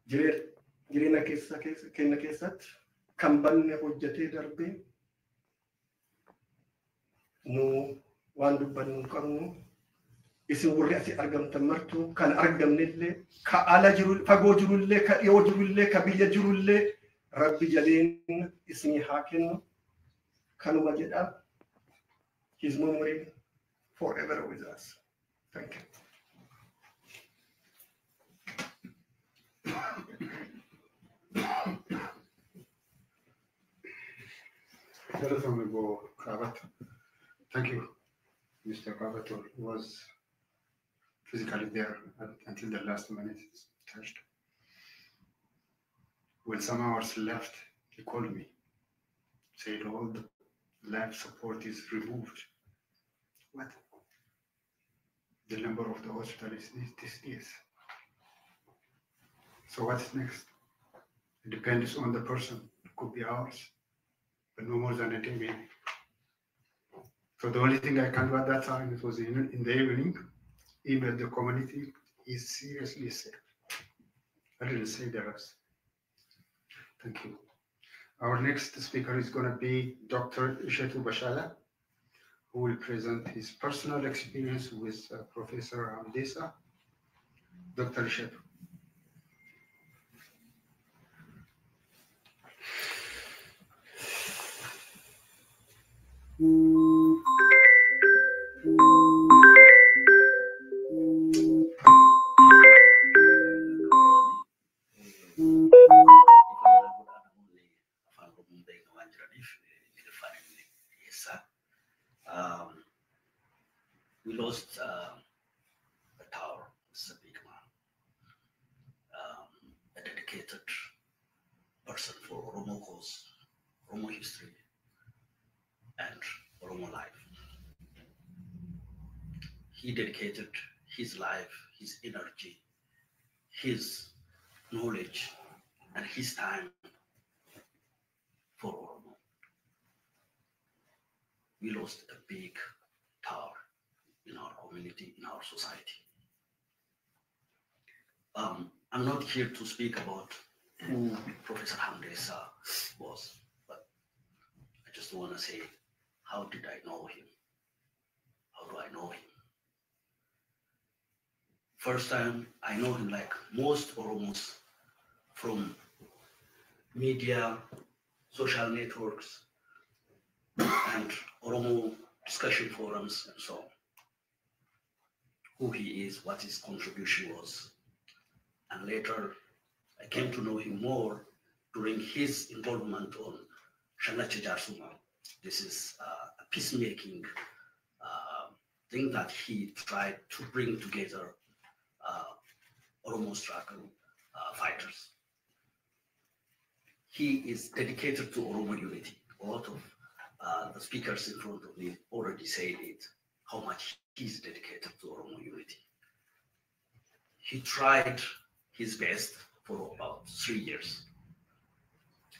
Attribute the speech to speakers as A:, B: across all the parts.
A: jireenya keenya keessatti kan banne hojjetee darbee nu waan dubbannu qabnu isin warri asii argamtan martuu kan argamnellee ka ala jiru fagoo jirullee ka dhiyoo jirullee ka biyya jirullee rabbi jaleen isinii haa kennu kanuma jedha. His memory forever with us. Thank you.
B: Thank you, Mr. Kavator, who was physically there until the last minute touched. When some hours left, he called me, said all the life support is removed. What? The number of the hospital is this. So what's next? It depends on the person. It could be hours, but no more than a day maybe. So the only thing I can do at that time, it was in the evening, email the community, is seriously sick. I didn't say the rest. Thank you. Our next speaker is going to be Dr. Ishetu Bashala, who will present his personal experience with Professor Hamdessa. Dr. Ishetu.
C: We lost a tower, Mr. Big Man, a dedicated person for Oromo cause, Oromo history, and Oromo life. He dedicated his life, his energy, his knowledge, and his time for Oromo. We lost a big tower in our community, in our society. I'm not here to speak about who Professor Hamdessa was, but I just want to say, how did I know him? How do I know him? First time I know him, like most Oromos, from media, social networks, and Oromo discussion forums and so on. Who he is, what his contribution was. And later, I came to know him more during his involvement on Shanache Jarsuma. This is a peacemaking thing that he tried to bring together Oromo struggle fighters. He is dedicated to Oromo unity. A lot of the speakers in front of me already said it, how much he's dedicated to Oromo unity. He tried his best for about 3 years.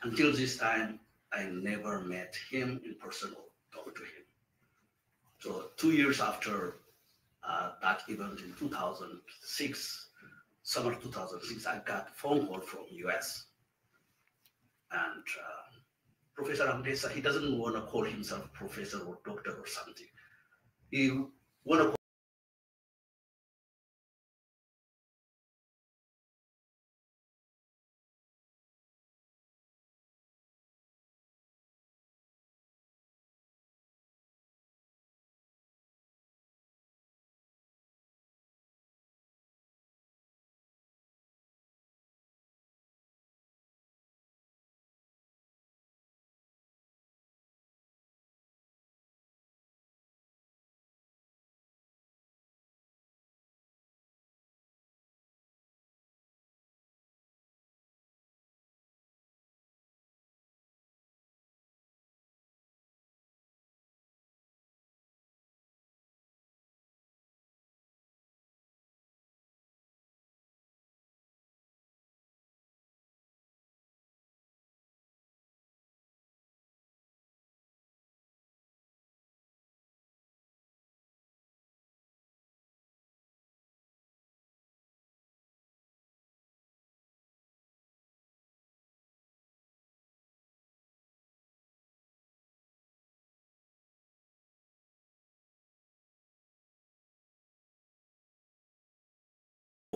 C: Until this time, I never met him in person or talked to him. So 2 years after that event in 2006, summer 2006, I got a phone call from US. And Professor Hamdessa, he doesn't want to call himself professor or doctor or something. He want to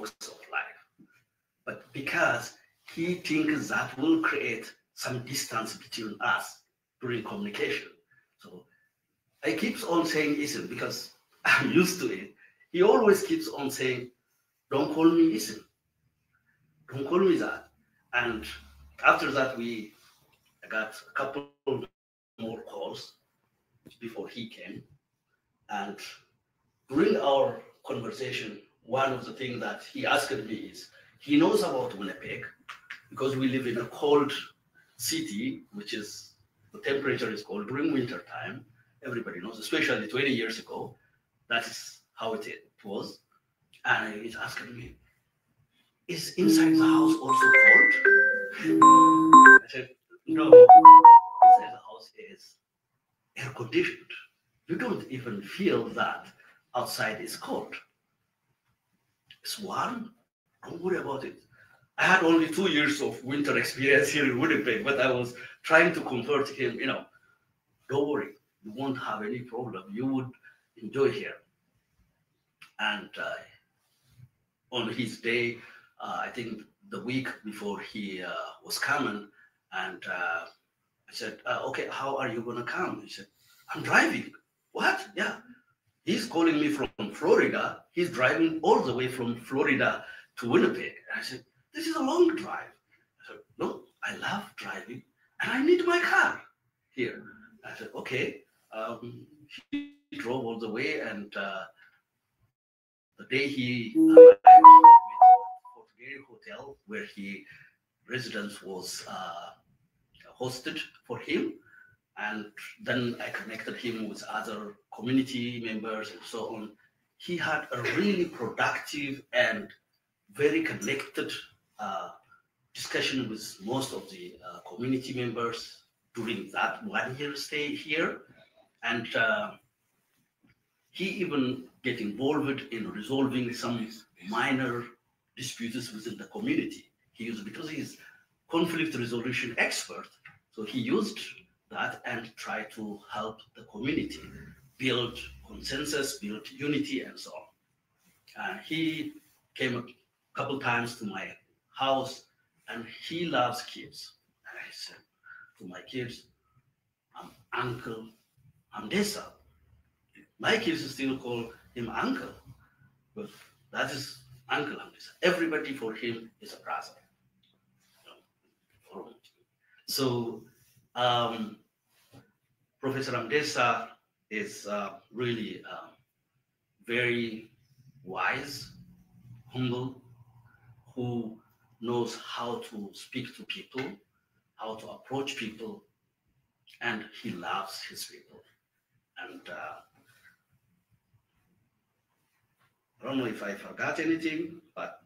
C: walks of life. But because he thinks that will create some distance between us during communication. So I keeps on saying Isim because I'm used to it. He always keeps on saying, don't call me Isim. Don't call me that. And after that, I got a couple more calls before he came. And during our conversation, one of the things that he asked me is, he knows about Winnipeg because we live in a cold city, which is, the temperature is cold during winter time. Everybody knows, especially 20 years ago, that is how it was. And he's asking me, is inside the house also cold? I said, no, inside the house is air conditioned. You don't even feel that outside is cold. It's warm. Don't worry about it. I had only 2 years of winter experience here in Winnipeg, but I was trying to convert him, don't worry, you won't have any problem. You would enjoy here. And on his day, I think the week before he was coming, and I said, okay, how are you going to come? He said, I'm driving. What? Yeah. He's calling me from Florida. He's driving all the way from Florida to Winnipeg. And I said, this is a long drive. I said, no, I love driving and I need my car here. I said, okay. He drove all the way, and the day he arrived at Fort Garry Hotel, where he residence was hosted for him. And then I connected him with other community members and so on. He had a really productive and very connected discussion with most of the community members during that 1 year stay here. And he even get involved in resolving some minor disputes within the community. Because he's conflict resolution expert, so he used that and try to help the community build consensus, build unity, and so on. He came a couple times to my house, and he loves kids. And I said to my kids, I'm Uncle Amdesa. My kids still call him Uncle, but that is Uncle Amdesa. Everybody for him is a brother. So Professor Amdesa is really very wise, humble, who knows how to speak to people, how to approach people, and he loves his people. And I don't know if I forgot anything, but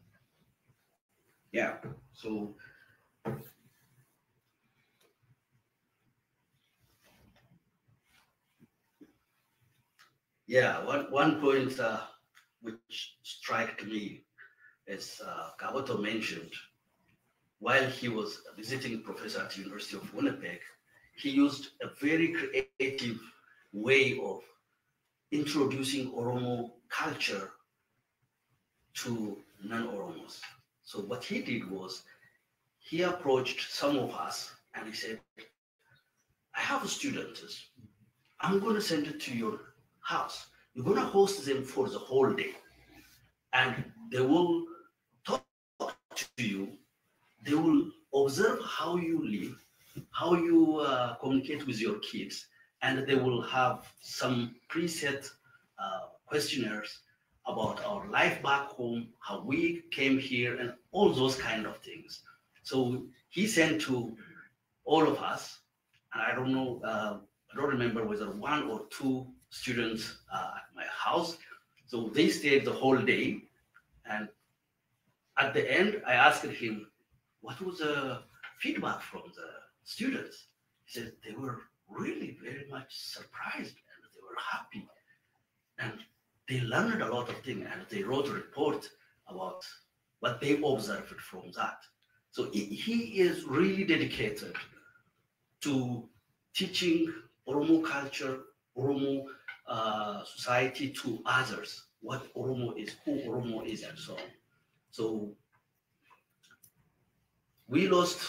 C: yeah, so yeah, one point which struck me is Kawato mentioned while he was visiting professor at the University of Winnipeg, he used a very creative way of introducing Oromo culture to non-Oromos. So what he did was he approached some of us and he said, I have students. I'm going to send it to your house. You're going to host them for the whole day. And they will talk to you. They will observe how you live, how you communicate with your kids. And they will have some preset questionnaires about our life back home, how we came here, and all those kind of things. So he sent to all of us, and I don't know, I don't remember whether 1 or 2 students at my house. So they stayed the whole day. And at the end, I asked him, what was the feedback from the students? He said they were really very much surprised and they were happy. And they learned a lot of things and they wrote a report about what they observed from that. So he is really dedicated to teaching Oromo culture, Oromo society to others, what Oromo is, who Oromo is, and so on. So we lost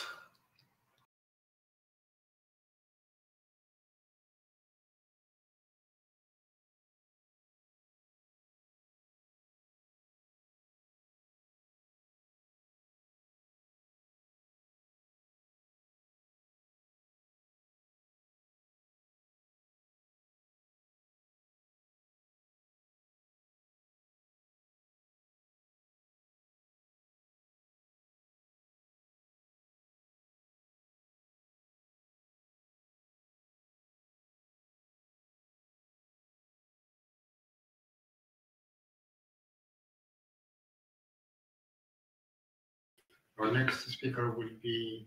B: Our next speaker will be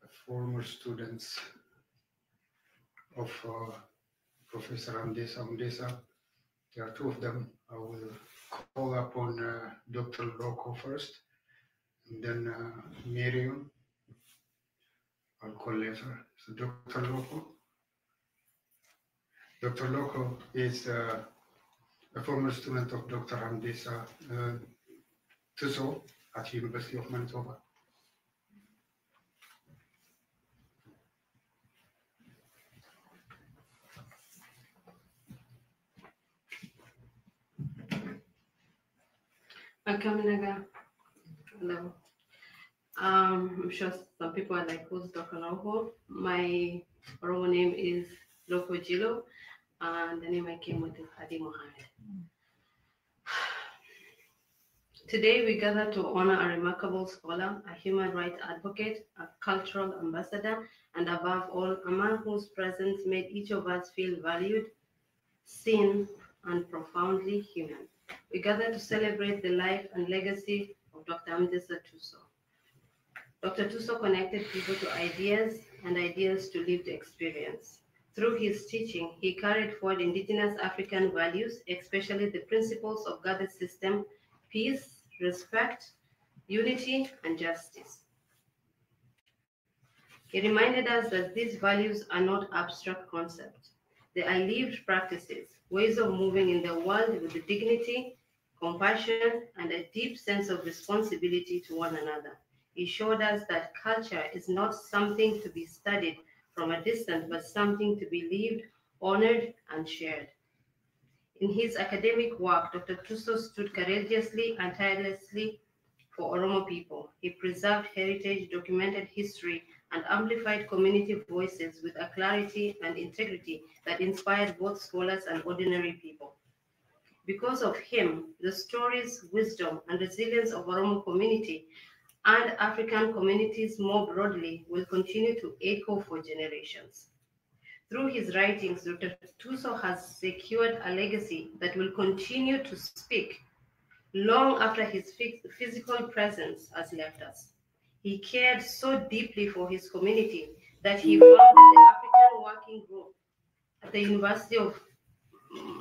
B: a former students of Professor Amdesa Amdesa. There are two of them. I will call upon Dr. Loco first, and then Miriam. I'll call later. So Dr. Loco. Dr. Loco is a former student of Dr. Amdesa Tuso at University of Manitoba.
D: Akaminaga. Hello. I'm sure some people are like, who's Dr. Loco? My Oromo name is Loco Jilo, and the name I came with is Hadi Mohammed. Today, we gather to honor a remarkable scholar, a human rights advocate, a cultural ambassador, and above all, a man whose presence made each of us feel valued, seen, and profoundly human. We gather to celebrate the life and legacy of Dr. Amdesa Tuso. Dr. Tuso connected people to ideas and ideas to lived experience. Through his teaching, he carried forward indigenous African values, especially the principles of gathered system, peace, respect, unity, and justice. He reminded us that these values are not abstract concepts. They are lived practices, ways of moving in the world with the dignity, compassion, and a deep sense of responsibility to one another. He showed us that culture is not something to be studied from a distance, but something to be lived, honored, and shared. In his academic work, Dr. Tuso stood courageously and tirelessly for Oromo people. He preserved heritage, documented history, and amplified community voices with a clarity and integrity that inspired both scholars and ordinary people. Because of him, the stories, wisdom, and resilience of Oromo community and African communities more broadly will continue to echo for generations. Through his writings, Dr. Tuso has secured a legacy that will continue to speak long after his physical presence has left us. He cared so deeply for his community that he founded the African Working Group at the University of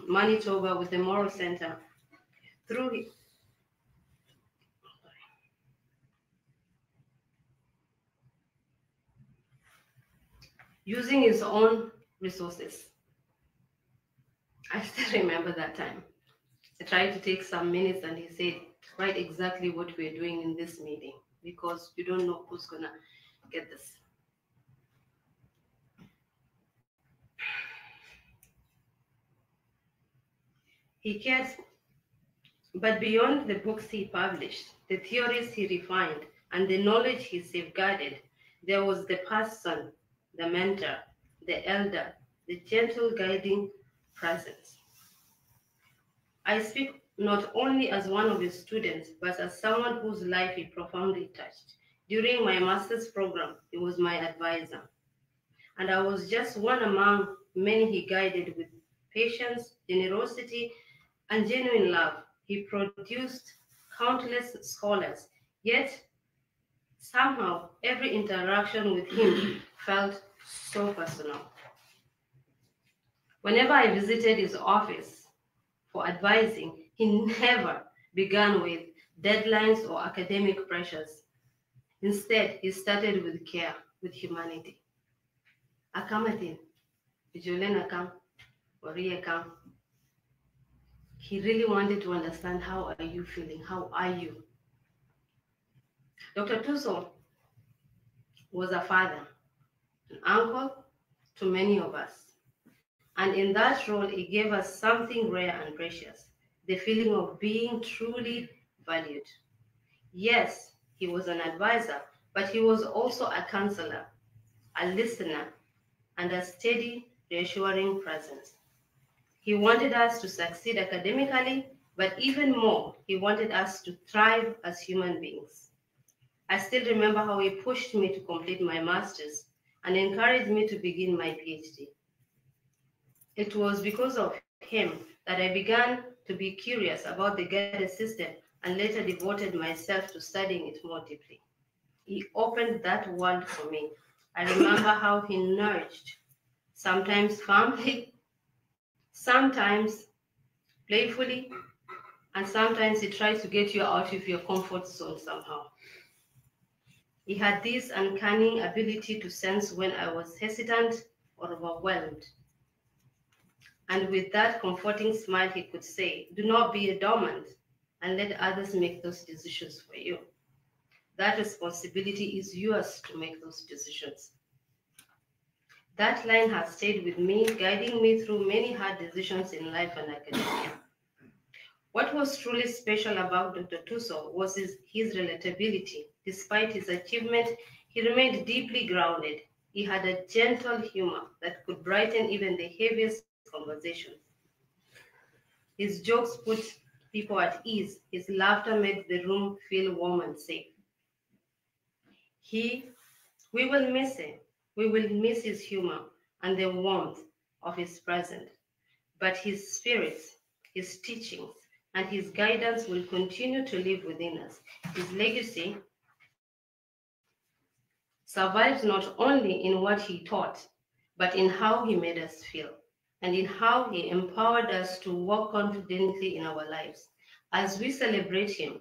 D: Manitoba with the Moral Center. Using his own resources. I still remember that time. I tried to take some minutes and he said, write exactly what we're doing in this meeting because you don't know who's gonna get this. He cares, but beyond the books he published, the theories he refined, and the knowledge he safeguarded, there was the person, the mentor, the elder, the gentle guiding presence. I speak not only as one of his students, but as someone whose life he profoundly touched. During my master's program, he was my advisor. And I was just one among many he guided with patience, generosity, and genuine love. He produced countless scholars, yet somehow every interaction with him felt so personal. Whenever I visited his office for advising, he never began with deadlines or academic pressures. Instead, he started with care, with humanity. Akamatin, Julian Akam, Maria Kam. He really wanted to understand, how are you feeling? How are you? Dr. Tuso was a father, an uncle to many of us. And in that role, he gave us something rare and precious, the feeling of being truly valued. Yes, he was an advisor, but he was also a counselor, a listener, and a steady, reassuring presence. He wanted us to succeed academically, but even more, he wanted us to thrive as human beings. I still remember how he pushed me to complete my master's and encouraged me to begin my PhD. It was because of him that I began to be curious about the guided system and later devoted myself to studying it more deeply. He opened that world for me. I remember how he nudged, sometimes firmly, sometimes playfully, and sometimes he tried to get you out of your comfort zone somehow. He had this uncanny ability to sense when I was hesitant or overwhelmed. And with that comforting smile, he could say, "Do not be a dormant and let others make those decisions for you. That responsibility is yours to make those decisions." That line has stayed with me, guiding me through many hard decisions in life and academia. What was truly special about Dr. Tuso was his relatability. Despite his achievement, he remained deeply grounded. He had a gentle humor that could brighten even the heaviest conversations. His jokes put people at ease. His laughter made the room feel warm and safe. We will miss him. We will miss his humor and the warmth of his presence. But his spirit, his teachings, and his guidance will continue to live within us. His legacy survives not only in what he taught, but in how he made us feel, and in how he empowered us to walk confidently in our lives. As we celebrate him,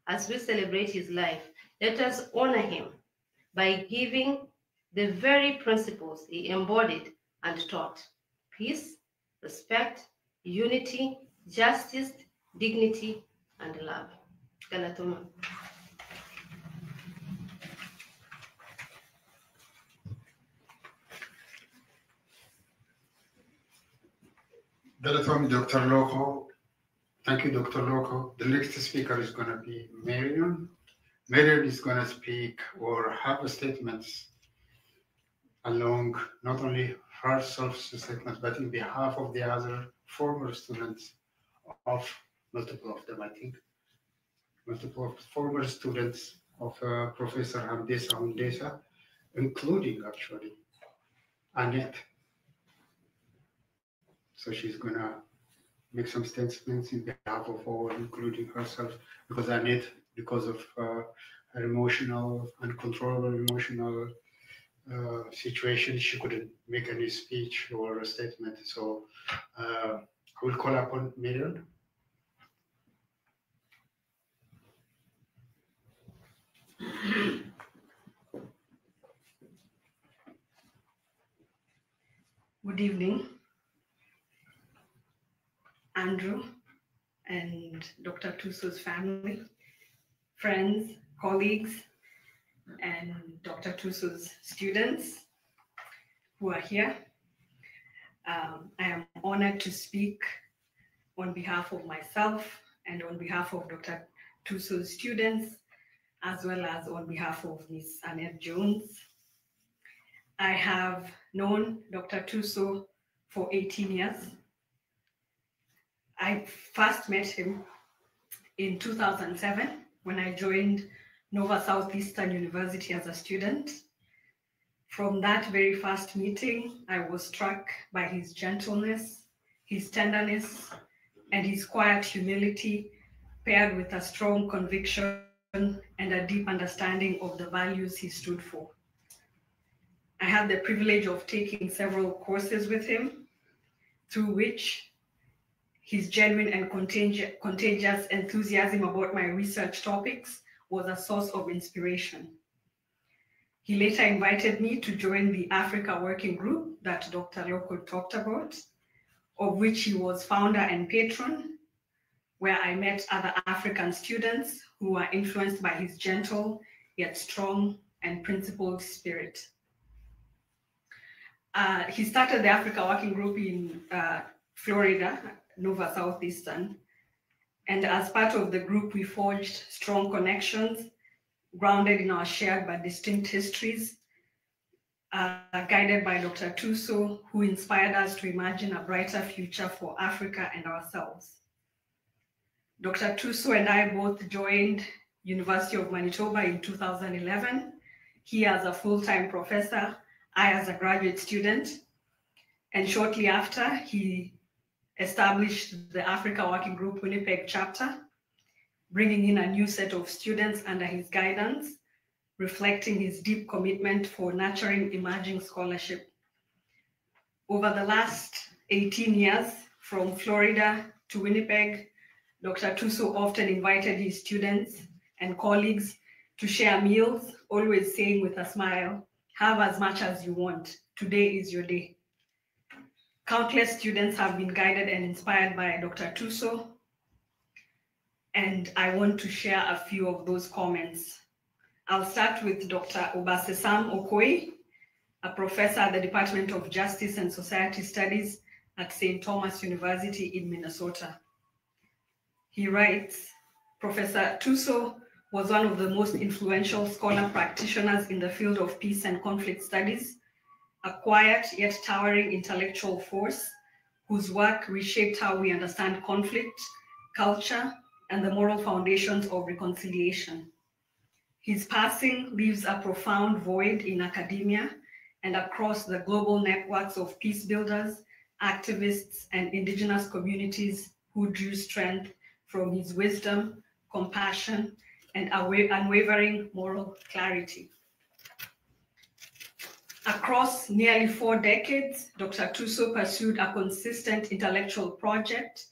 D: as we celebrate his life, let us honor him by giving the very principles he embodied and taught: peace, respect, unity, justice, dignity, and love. Galatoma.
B: Galatoma, Dr. Loco. Thank you, Dr. Loco. The next speaker is going to be Marion. Marion is going to speak or have statements along not only her self-statements, but in behalf of the other former students of multiple of them, I think, multiple former students of Professor Hamdesa Hundesa, including actually Annette. So she's going to make some statements in behalf of all, including herself, because Annette, because of her emotional, uncontrollable emotional situation, she couldn't make any speech or a statement. So I will call upon Marion.
E: Good evening, Andrew and Dr. Tuso's family, friends, colleagues, and Dr. Tuso's students who are here. I am honored to speak on behalf of myself and on behalf of Dr. Tuso's students, as well as on behalf of Ms. Annette Jones. I have known Dr. Tuso for 18 years. I first met him in 2007 when I joined Nova Southeastern University as a student. From that very first meeting, I was struck by his gentleness, his tenderness, and his quiet humility, paired with a strong conviction and a deep understanding of the values he stood for. I had the privilege of taking several courses with him, through which his genuine and contagious enthusiasm about my research topics was a source of inspiration. He later invited me to join the Africa Working Group that Dr. Loco talked about, of which he was founder and patron, where I met other African students who were influenced by his gentle yet strong and principled spirit. He started the Africa Working Group in Florida, Nova Southeastern. And as part of the group, we forged strong connections grounded in our shared but distinct histories, guided by Dr. Tuso, who inspired us to imagine a brighter future for Africa and ourselves. Dr. Tuso and I both joined University of Manitoba in 2011. He as a full-time professor, I as a graduate student. And shortly after, he established the Africa Working Group Winnipeg chapter, bringing in a new set of students under his guidance, reflecting his deep commitment for nurturing emerging scholarship. Over the last 18 years, from Florida to Winnipeg, Dr. Tuso often invited his students and colleagues to share meals, always saying with a smile, "Have as much as you want. Today is your day." Countless students have been guided and inspired by Dr. Tuso, and I want to share a few of those comments. I'll start with Dr. Obasesam Okoye, a professor at the Department of Justice and Society Studies at St. Thomas University in Minnesota. He writes, "Professor Tuso was one of the most influential scholar practitioners in the field of peace and conflict studies, a quiet yet towering intellectual force whose work reshaped how we understand conflict, culture, and the moral foundations of reconciliation. His passing leaves a profound void in academia and across the global networks of peace builders, activists, and indigenous communities who drew strength from his wisdom, compassion, and unwavering moral clarity." Across nearly 4 decades, Dr. Tuso pursued a consistent intellectual project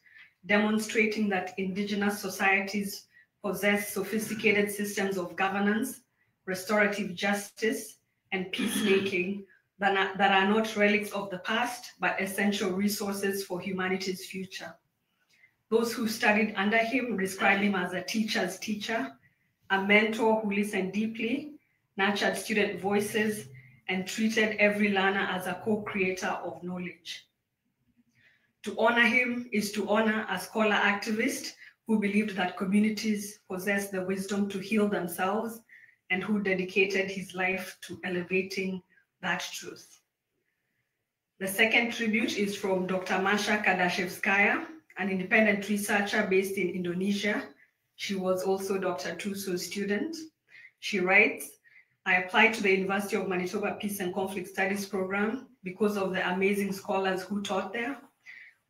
E: demonstrating that indigenous societies possess sophisticated systems of governance, restorative justice, and peacemaking that are not relics of the past, but essential resources for humanity's future. Those who studied under him describe him as a teacher's teacher, a mentor who listened deeply, nurtured student voices, and treated every learner as a co-creator of knowledge. To honor him is to honor a scholar activist who believed that communities possess the wisdom to heal themselves and who dedicated his life to elevating that truth. The second tribute is from Dr. Masha Kadashevskaya, an independent researcher based in Indonesia. She was also Dr. Tuso's student. She writes, "I applied to the University of Manitoba Peace and Conflict Studies program because of the amazing scholars who taught there.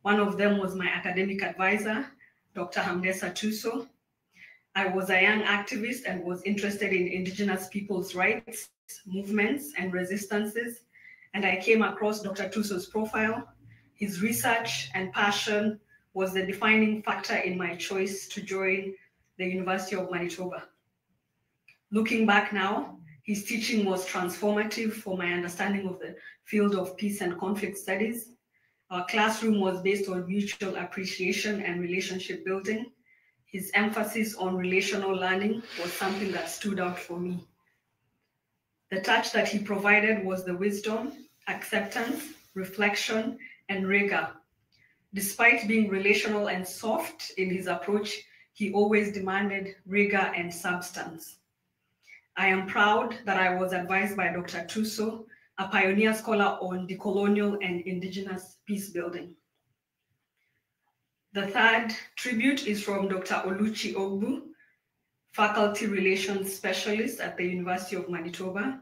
E: One of them was my academic advisor, Dr. Hamdesa Tuso. I was a young activist and was interested in indigenous people's rights, movements, and resistances, and I came across Dr. Tuso's profile. His research and passion was the defining factor in my choice to join the University of Manitoba. Looking back now, his teaching was transformative for my understanding of the field of peace and conflict studies. Our classroom was based on mutual appreciation and relationship building. His emphasis on relational learning was something that stood out for me. The touch that he provided was the wisdom, acceptance, reflection, and rigor. Despite being relational and soft in his approach, he always demanded rigor and substance. I am proud that I was advised by Dr. Tuso, a pioneer scholar on decolonial and indigenous peace building." The third tribute is from Dr. Oluchi Ogbu, faculty relations specialist at the University of Manitoba.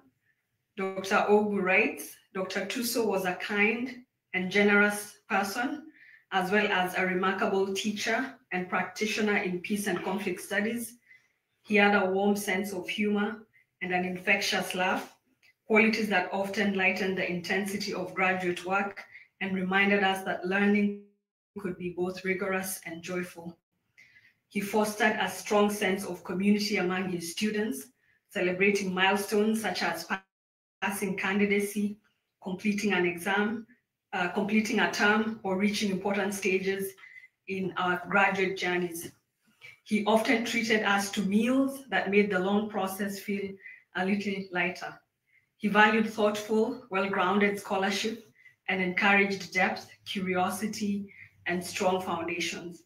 E: Dr. Ogbu writes, "Dr. Tuso was a kind and generous person, as well as a remarkable teacher and practitioner in peace and conflict studies. He had a warm sense of humor and an infectious laugh, qualities that often lightened the intensity of graduate work and reminded us that learning could be both rigorous and joyful. He fostered a strong sense of community among his students, celebrating milestones such as passing candidacy, completing an exam, completing a term, or reaching important stages in our graduate journeys. He often treated us to meals that made the long process feel a little lighter. He valued thoughtful, well-grounded scholarship and encouraged depth, curiosity, and strong foundations.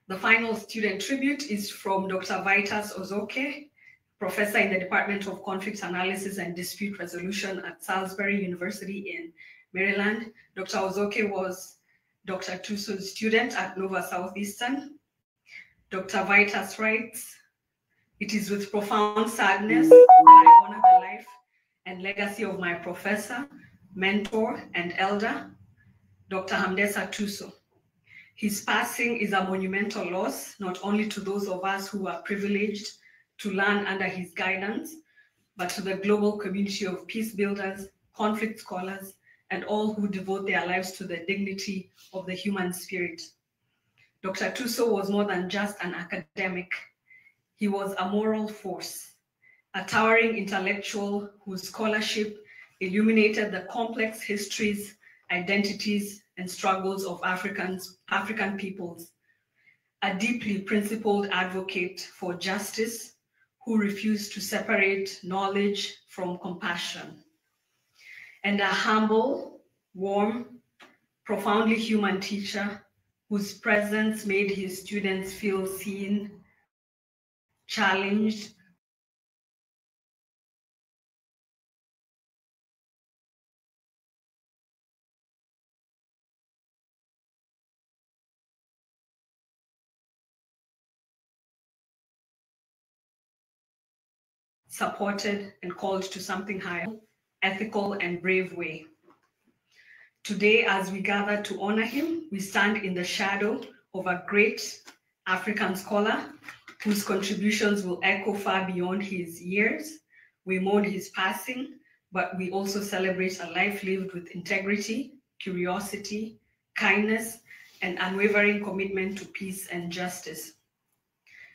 E: The final student tribute is from Dr. Vitas Ozoke, professor in the Department of Conflict Analysis and Dispute Resolution at Salisbury University in Maryland. Dr. Ozoke was Dr. Tuso's student at Nova Southeastern. Dr. Vitas writes, "It is with profound sadness that I honor the life and legacy of my professor, mentor, and elder, Dr. Hamdesa Tuso. His passing is a monumental loss, not only to those of us who are privileged to learn under his guidance, but to the global community of peace builders, conflict scholars, and all who devote their lives to the dignity of the human spirit. Dr. Tuso was more than just an academic. He was a moral force, a towering intellectual whose scholarship illuminated the complex histories, identities, and struggles of African peoples, a deeply principled advocate for justice who refused to separate knowledge from compassion, and a humble, warm, profoundly human teacher whose presence made his students feel seen, challenged, supported, and called to something higher, ethical and brave way. Today, as we gather to honor him, we stand in the shadow of a great African scholar whose contributions will echo far beyond his years. We mourn his passing, but we also celebrate a life lived with integrity, curiosity, kindness, and unwavering commitment to peace and justice.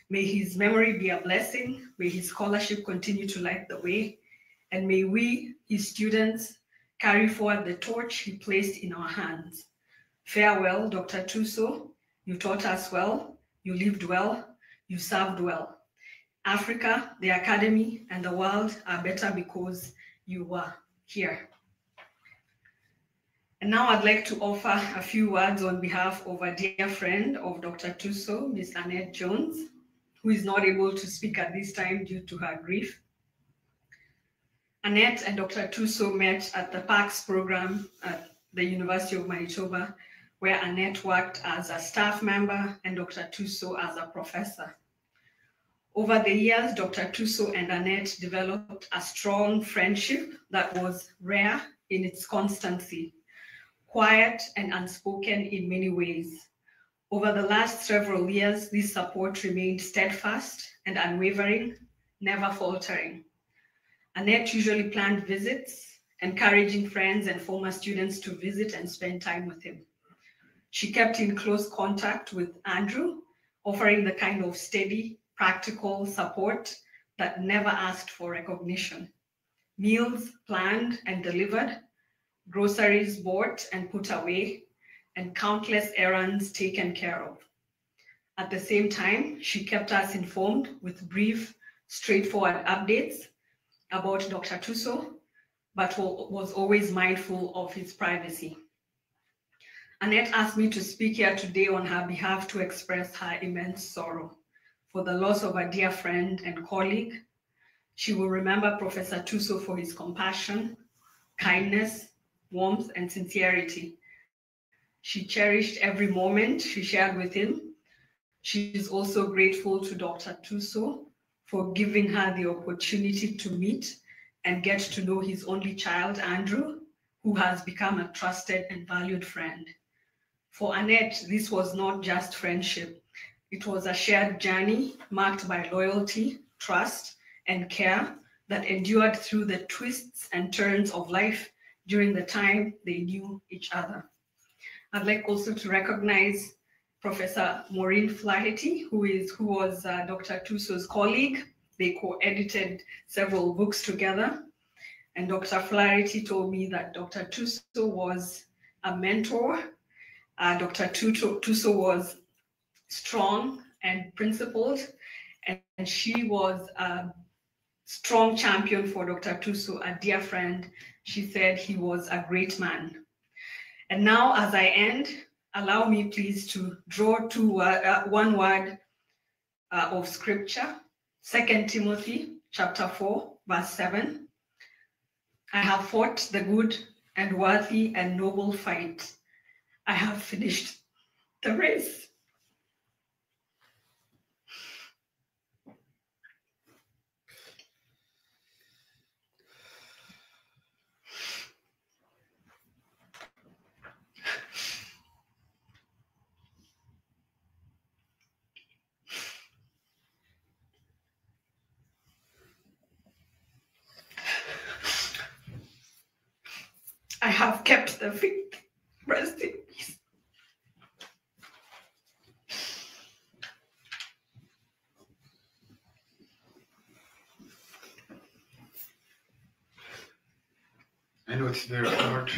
E: May his memory be a blessing, may his scholarship continue to light the way, and may we, his students, carry forward the torch he placed in our hands. Farewell, Dr. Tuso. You taught us well, you lived well, you served well. Africa, the Academy, and the world are better because you were here. And now I'd like to offer a few words on behalf of a dear friend of Dr. Tuso, Ms. Annette Jones, who is not able to speak at this time due to her grief. Annette and Dr. Tuso met at the PACS program at the University of Manitoba, where Annette worked as a staff member and Dr. Tuso as a professor. Over the years, Dr. Tuso and Annette developed a strong friendship that was rare in its constancy, quiet and unspoken in many ways. Over the last several years, this support remained steadfast and unwavering, never faltering. Annette usually planned visits, encouraging friends and former students to visit and spend time with him. She kept in close contact with Andrew, offering the kind of steady, practical support that never asked for recognition. Meals planned and delivered, groceries bought and put away, and countless errands taken care of. At the same time, she kept us informed with brief, straightforward updates about Dr. Tuso, but was always mindful of his privacy. Annette asked me to speak here today on her behalf to express her immense sorrow for the loss of a dear friend and colleague. She will remember Professor Tuso for his compassion, kindness, warmth, and sincerity. She cherished every moment she shared with him. She is also grateful to Dr. Tuso for giving her the opportunity to meet and get to know his only child, Andrew, who has become a trusted and valued friend. For Annette, this was not just friendship. It was a shared journey marked by loyalty, trust, and care that endured through the twists and turns of life during the time they knew each other. I'd like also to recognize Professor Maureen Flaherty, who was Dr. Tuso's colleague. They co-edited several books together. And Dr. Flaherty told me that Dr. Tuso was a mentor, Dr. Tuso was strong and principled, and she was a strong champion for Dr. Tuso, a dear friend. She said he was a great man. And now, as I end, allow me please to draw one word of scripture, 2 Timothy chapter 4, verse 7. I have fought the good and worthy and noble fight. I have finished the race. I have kept the faith. Rest in peace.
B: I know it's very hard.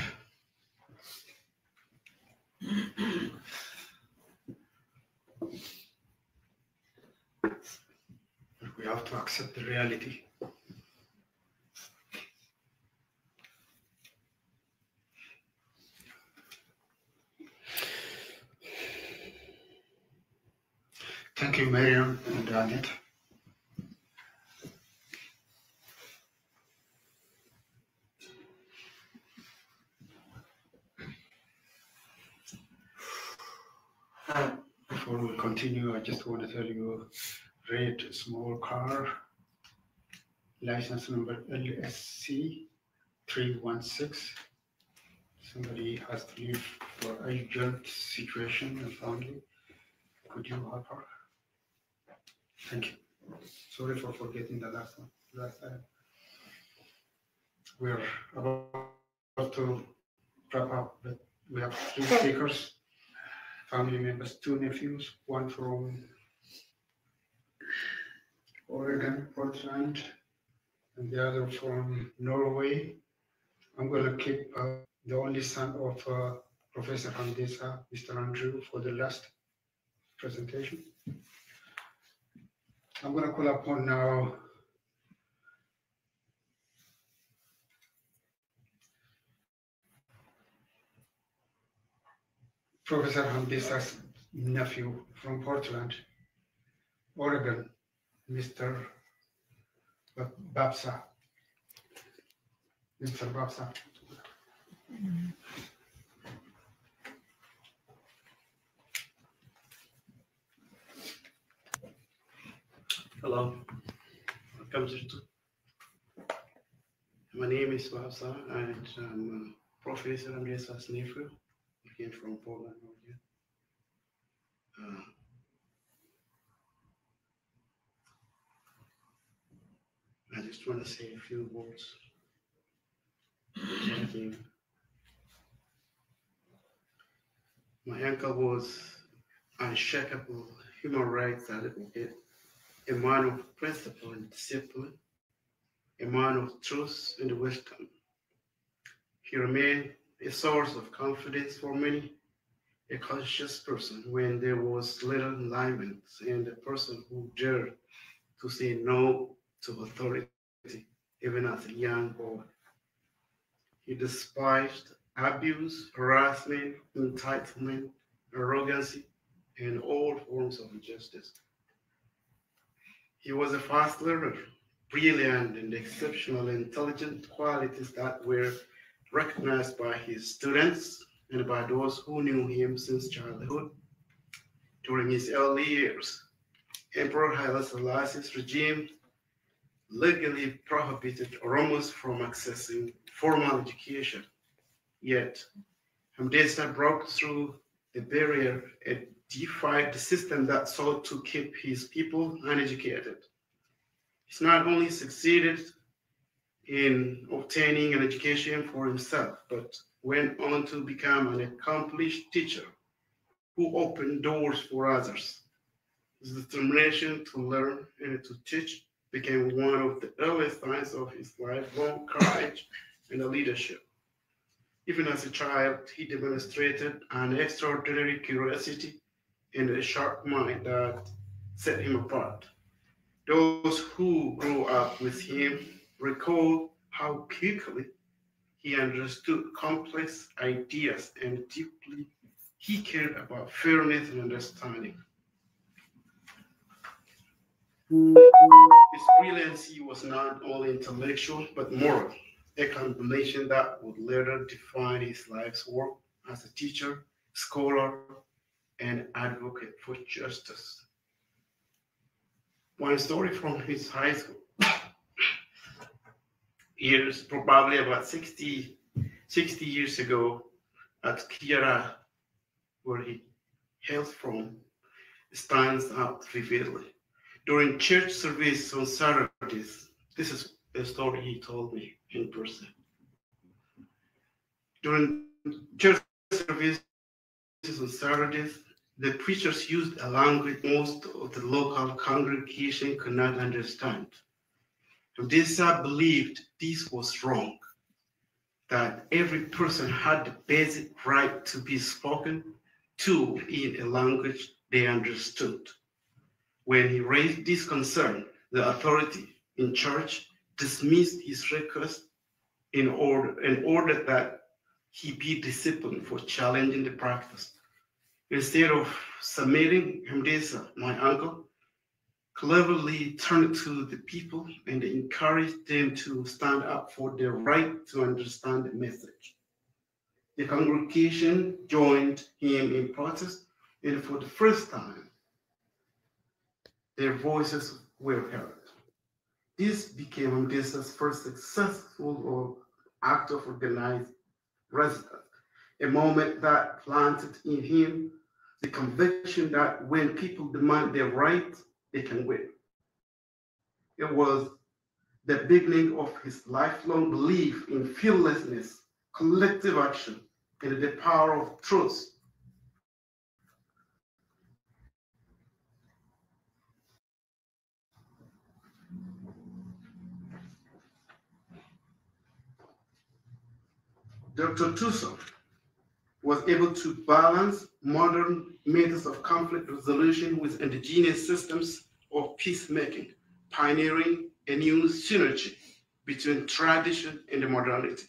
B: But we have to accept the reality. Thank you, Miriam and Annette. Before we continue, I just want to tell you, red small car, license number LSC 316. Somebody has to leave for urgent situation and family. Could you help her? Thank you. Sorry for forgetting the last time. We're about to wrap up, but we have 3 speakers, family members, 2 nephews, one from Oregon, Portland, and the other from Norway. I'm going to keep the only son of Professor Hamdesa, Mr. Andrew, for the last presentation. I'm going to call upon now Professor Hamdesa's nephew from Portland, Oregon, Mr. Babsa. Mr. Babsa.
F: Hello, welcome to. My name is Babsa, and I'm Professor Hamdesa's nephew. He came from Poland, Georgia. I just want to say a few words. Thank you. My uncle was unshakable human rights advocate, a man of principle and discipline, a man of truth and wisdom. He remained a source of confidence for many, a conscious person when there was little alignment, and a person who dared to say no to authority, even as a young boy. He despised abuse, harassment, entitlement, arrogancy, and all forms of injustice. He was a fast learner, brilliant and exceptionally intelligent, qualities that were recognized by his students and by those who knew him since childhood. During his early years, Emperor Haile Selassie's regime legally prohibited Oromos from accessing formal education. Yet, Hamdesa broke through the barrier and defied the system that sought to keep his people uneducated. He's not only succeeded in obtaining an education for himself, but went on to become an accomplished teacher who opened doors for others. His determination to learn and to teach became one of the earliest signs of his lifelong courage and leadership. Even as a child, he demonstrated an extraordinary curiosity and a sharp mind that set him apart. Those who grew up with him recall how quickly he understood complex ideas and deeply he cared about fairness and understanding. His brilliancy was not only intellectual but moral, a combination that would later define his life's work as a teacher, scholar, and advocate for justice. One story from his high school years, probably about 60 years ago, at Kiara, where he hails from, stands out vividly. During church service on Saturdays, this is a story he told me in person. During church services on Saturdays, the preachers used a language most of the local congregation could not understand. Odessa believed this was wrong, that every person had the basic right to be spoken to in a language they understood. When he raised this concern, the authority in church dismissed his request in order that he be disciplined for challenging the practice. Instead of submitting, Hamdesa, my uncle, cleverly turned to the people and encouraged them to stand up for their right to understand the message. The congregation joined him in protest, and for the first time, their voices were heard. This became Hamdesa's first successful act of organized resistance, a moment that planted in him the conviction that when people demand their rights, they can win. It was the beginning of his lifelong belief in fearlessness, collective action, and the power of truth. Dr. Tuso was able to balance modern methods of conflict resolution with indigenous systems of peacemaking, pioneering a new synergy between tradition and modernity.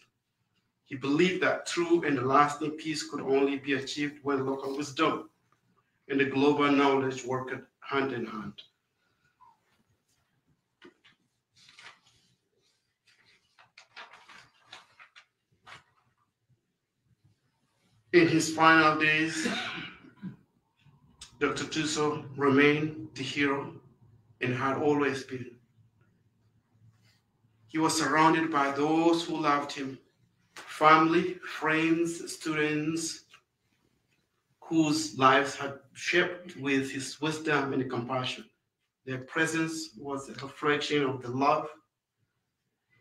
F: He believed that true and lasting peace could only be achieved when local wisdom and the global knowledge worked hand in hand. In his final days, Dr. Tuso remained the hero and had always been. He was surrounded by those who loved him, family, friends, students, whose lives had shaped with his wisdom and compassion. Their presence was a reflection of the love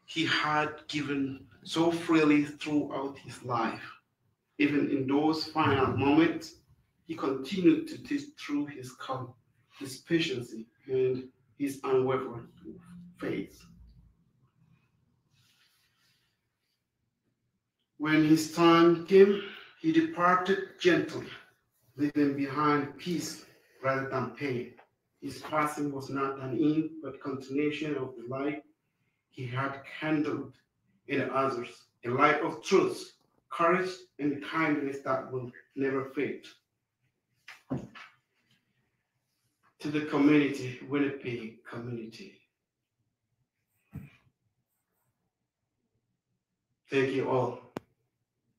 F: he had given so freely throughout his life. Even in those final moments, he continued to teach through his calm, his patience, and his unwavering faith. When his time came, he departed gently, leaving behind peace rather than pain. His passing was not an end, but continuation of the light he had kindled in others, a light of truth, courage, and kindness that will never fade. To the community, Winnipeg community, thank you all,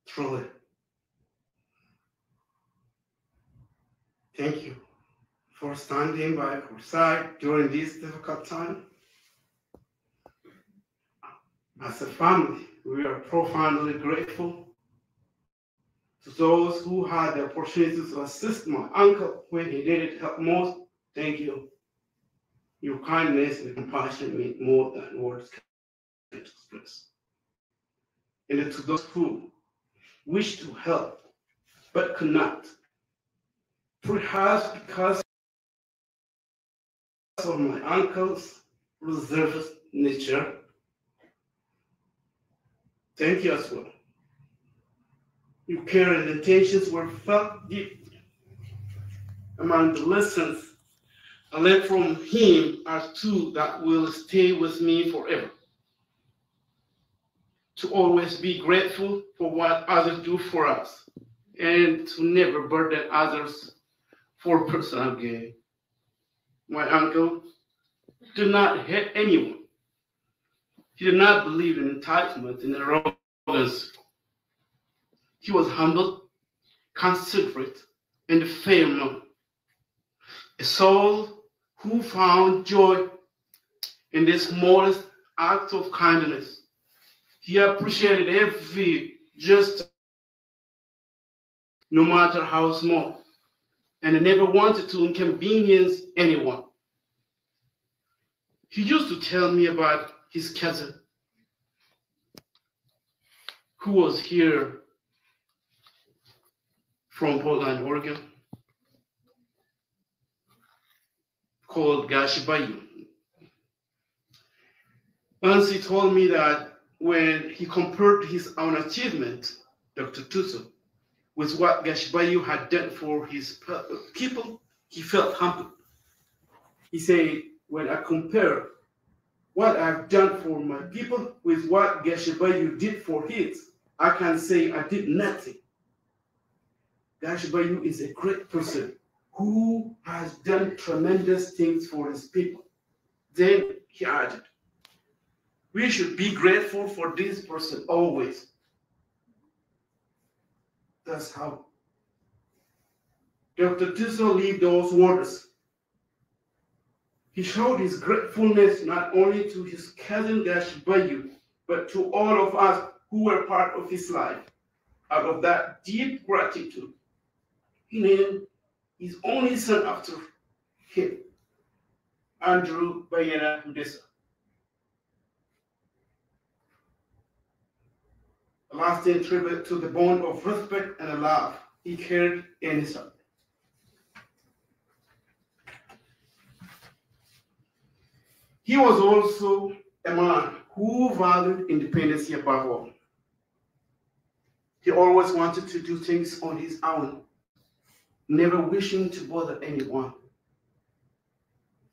F: truly. Thank you for standing by our side during this difficult time. As a family, we are profoundly grateful to those who had the opportunity to assist my uncle when he needed help most. Thank you. Your kindness and compassion mean more than words can express. And to those who wish to help but could not, perhaps because of my uncle's reserved nature, thank you as well. Your care and intentions were felt deep. Among the lessons I learned from him are two that will stay with me forever. To always be grateful for what others do for us, and to never burden others for personal gain. My uncle did not hate anyone. He did not believe in entitlement and arrogance. He was humble, considerate, and a fair man. A soul who found joy in the smallest act of kindness. He appreciated every gesture, no matter how small, and never wanted to inconvenience anyone. He used to tell me about his cousin, who was here from Portland, Oregon, called Gashibayu. Once he told me that when he compared his own achievement, Dr. Tuso, with what Gashibayu had done for his people, he felt humble. He said, when I compare what I've done for my people with what Gashibayu did for his, I can say I did nothing. Gashibayu is a great person who has done tremendous things for his people. Then he added, we should be grateful for this person always. That's how Dr. Tuso lived those words. He showed his gratefulness not only to his cousin Gashibayu, but to all of us who were part of his life. Out of that deep gratitude, he named his only son after him, Andrew Bayena Mudesa. A lasting tribute to the bond of respect and love he carried in his heart. He was also a man who valued independence above all. He always wanted to do things on his own, never wishing to bother anyone.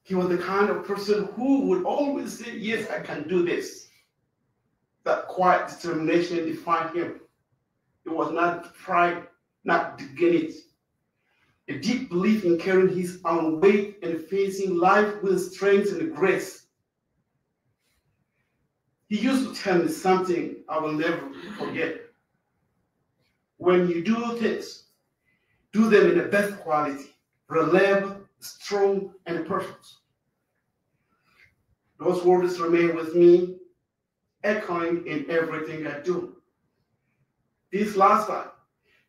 F: He was the kind of person who would always say, yes, I can do this. That quiet determination defined him. It was not pride, not dignity. A deep belief in carrying his own weight and facing life with strength and grace. He used to tell me something I will never forget. When you do things, do them in the best quality, reliable, strong, and perfect. Those words remain with me, echoing in everything I do. This last time,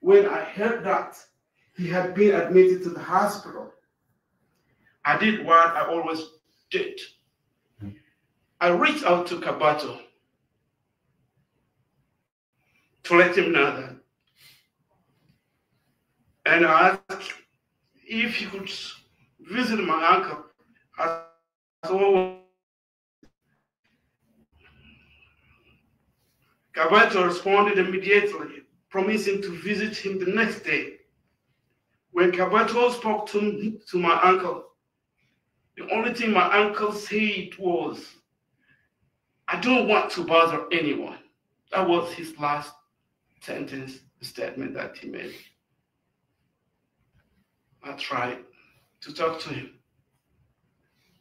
F: when I heard that he had been admitted to the hospital, I did what I always did. I reached out to Kabato to let him know that. And I asked if he could visit my uncle. As always, Kabato responded immediately, promising to visit him the next day. When Kabato spoke to my uncle, the only thing my uncle said was, I don't want to bother anyone. That was his last sentence, statement that he made. I tried to talk to him,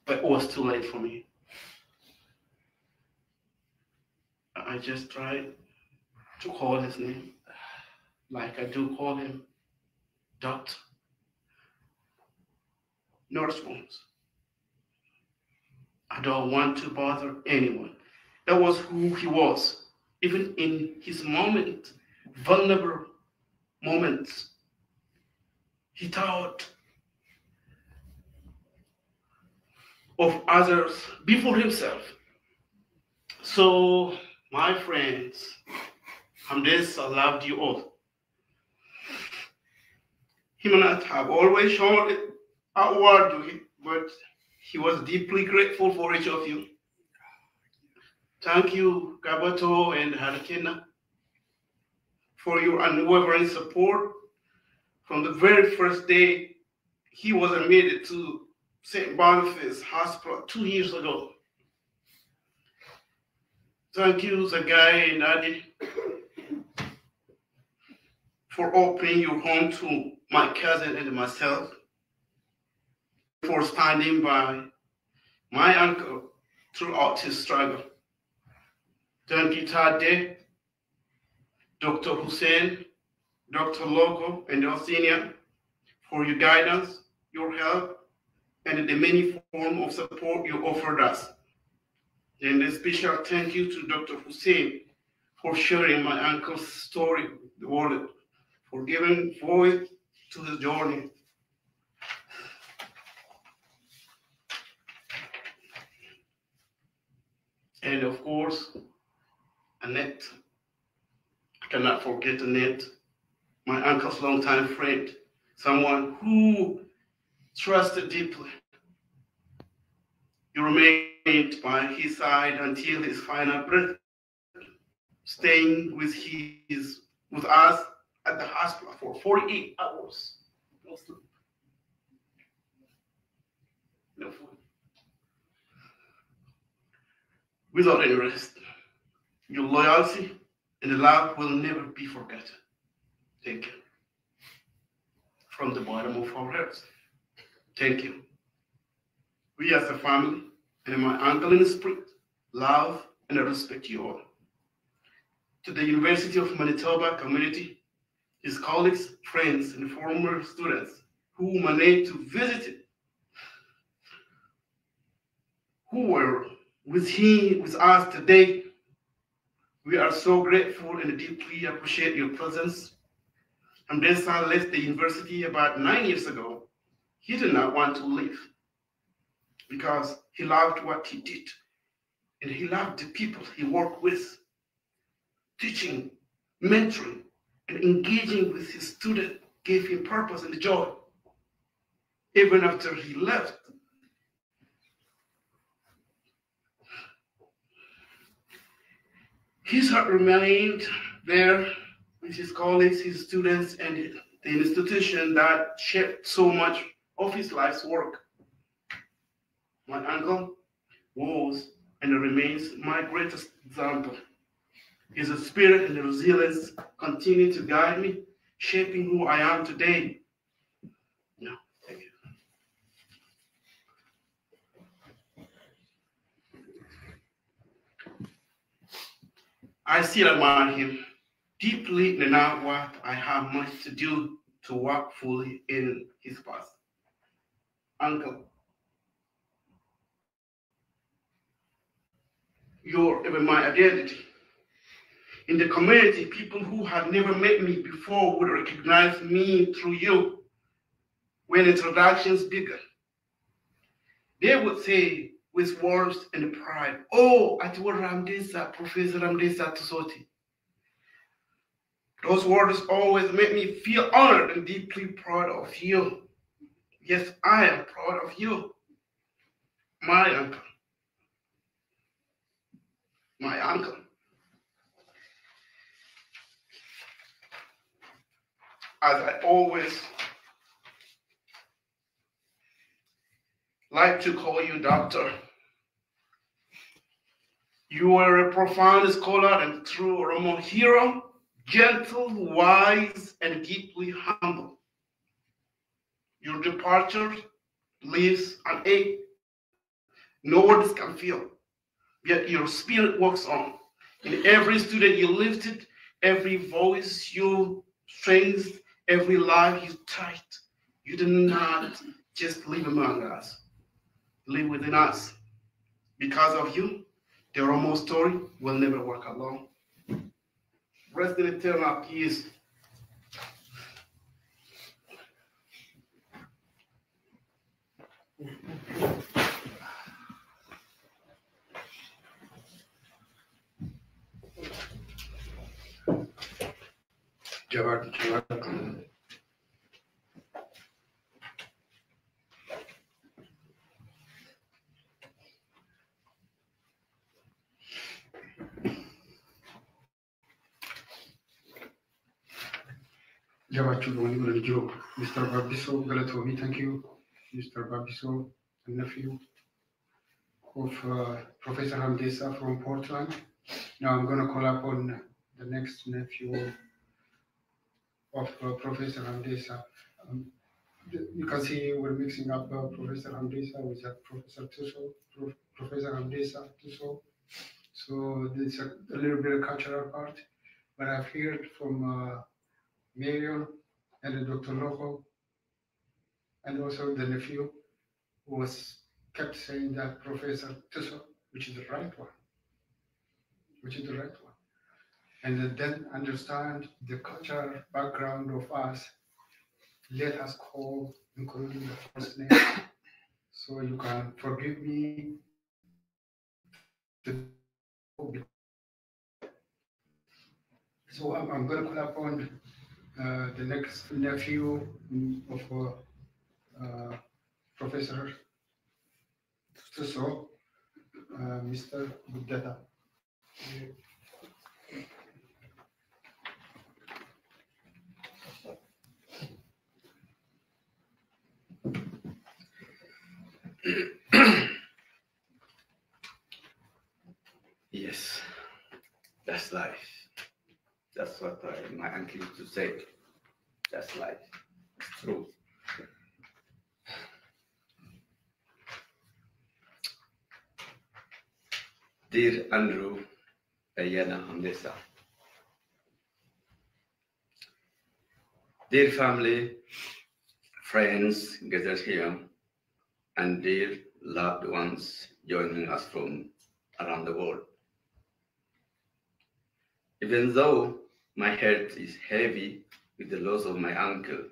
F: but it was too late for me. I just tried to call his name, like I do call him, Doctor. No response. I don't want to bother anyone. That was who he was, even in his vulnerable moments. He thought of others before himself. So, my friends, Hamdes, I loved you all. He may not have always shown it outwardly, but he was deeply grateful for each of you. Thank you, Kabato and Harkina, for your unwavering support from the very first day he was admitted to St. Boniface Hospital 2 years ago. Thank you, Zagai and Adi, for opening your home to my cousin and myself, for standing by my uncle throughout his struggle. Thank you, Tade, Dr. Hussein, Dr. Loco, and Elsinia for your guidance, your help, and the many forms of support you offered us. And a special thank you to Dr. Hussein for sharing my uncle's story with the world, for giving voice to his journey. And of course, Annette. I cannot forget Annette, my uncle's longtime friend, someone who trusted deeply. You remained by his side until his final breath, staying with us at the hospital for 48 hours. No sleep, no food, without any rest. Your loyalty and the love will never be forgotten. Thank you. From the bottom of our hearts, thank you. We as a family and my uncle in the spirit love and respect you all. To the University of Manitoba community, his colleagues, friends, and former students who managed to visit it, who were with us today, we are so grateful and deeply appreciate your presence. Ambessa left the university about 9 years ago. He did not want to leave because he loved what he did and he loved the people he worked with, teaching, mentoring, and engaging with his students gave him purpose and joy. Even after he left, his heart remained there with his colleagues, his students, and the institution that shaped so much of his life's work. My uncle was and remains my greatest example. His spirit and resilience continue to guide me, shaping who I am today. No, thank you. I still admire him deeply, and now what I have much to do to walk fully in his path. Uncle, you're even my identity. In the community, people who have never met me before would recognize me through you. When introductions began, they would say with words and pride, "Oh, Atiwa Ramdesa, Professor Ramdesa Tusoti." Those words always make me feel honored and deeply proud of you. Yes, I am proud of you, my uncle. My uncle. As I always like to call you doctor. You are a profound scholar and true Oromo hero, gentle, wise, and deeply humble. Your departure leaves an ache no words can feel, yet your spirit walks on. In every student you lifted, every voice you strengthened, every life you touched, you did not just live among us, live within us. Because of you, the Oromo story will never work alone. Rest in eternal peace.
B: Jawad. Jabachu Joe, Mr. Babiso Galatomi, thank you, Mr. Babiso, the nephew of Professor Hamdesa from Portland. Now I'm going to call upon the next nephew of Professor Hamdesa. You can see we're mixing up Professor Hamdesa with Professor Tuso, Professor Hamdesa Tuso. So there's a little bit of cultural part, but I've heard from Marion and Dr. Loco, and also the nephew, who kept saying that Professor Tuso, which is the right one, and then understand the cultural background of us. Let us call, including the first name, so you can forgive me. So I'm going to call upon the next nephew of Professor Tuso, Mr. Buddhata.
C: Yes, that's life. That's what my uncle used to say. That's life. It's true. Dear Andrew Ayana Hamdesa, dear family, friends gathered here, and dear loved ones joining us from around the world. Even though my heart is heavy with the loss of my uncle,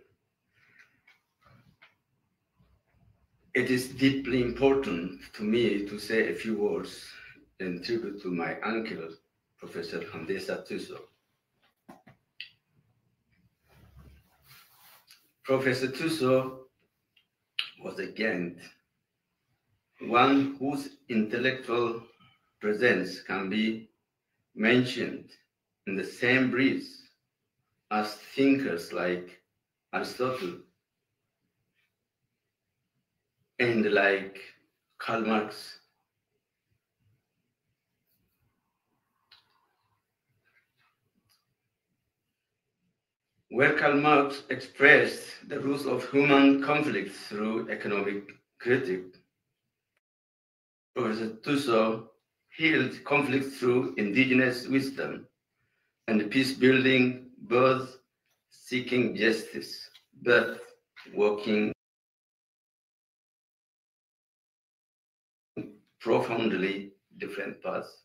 C: it is deeply important to me to say a few words in tribute to my uncle, Professor Hamdesa Tuso. Professor Tuso was a giant, one whose intellectual presence can be mentioned in the same breath as thinkers like Aristotle and like Karl Marx. Where Karl Marx expressed the roots of human conflict through economic critique, Professor Tuso healed conflict through indigenous wisdom and peace-building, both seeking justice, but walking profoundly different paths.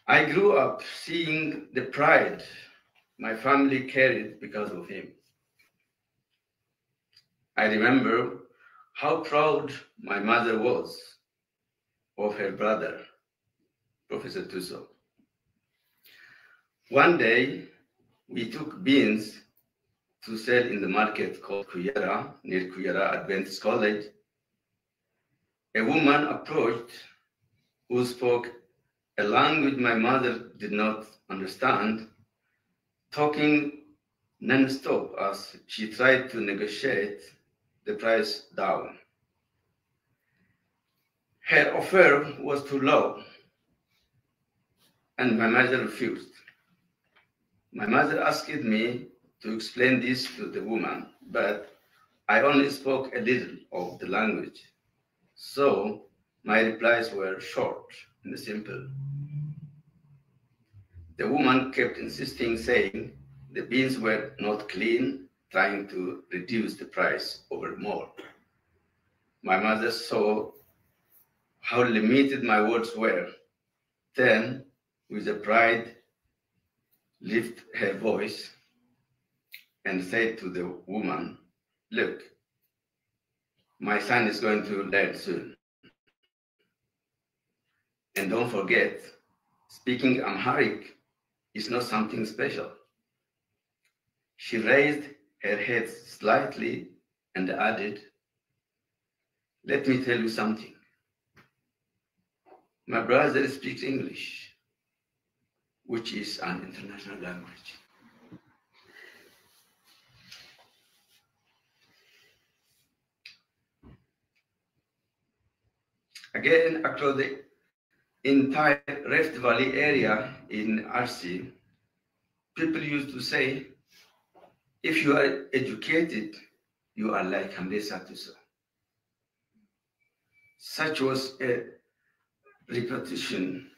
C: I grew up seeing the pride my family carried because of him. I remember how proud my mother was of her brother, Professor Tuso. One day, we took beans to sell in the market called Kuyara, near Kuyara Adventist College. A woman approached who spoke a language my mother did not understand, talking non-stop as she tried to negotiate the price down. Her offer was too low, and my mother refused. My mother asked me to explain this to the woman, but I only spoke a little of the language, so my replies were short and simple. The woman kept insisting, saying the beans were not clean, trying to reduce the price over more. My mother saw how limited my words were. Then, with a pride, lifted her voice and said to the woman, "Look, my son is going to learn soon. And don't forget, speaking Amharic is not something special." She raised her head slightly and added, "Let me tell you something. My brother speaks English, which is an international language.
G: Again, across the entire Rift Valley area in RC, people used to say, if you are educated, you are like Hamle Satusa. Such was a reputation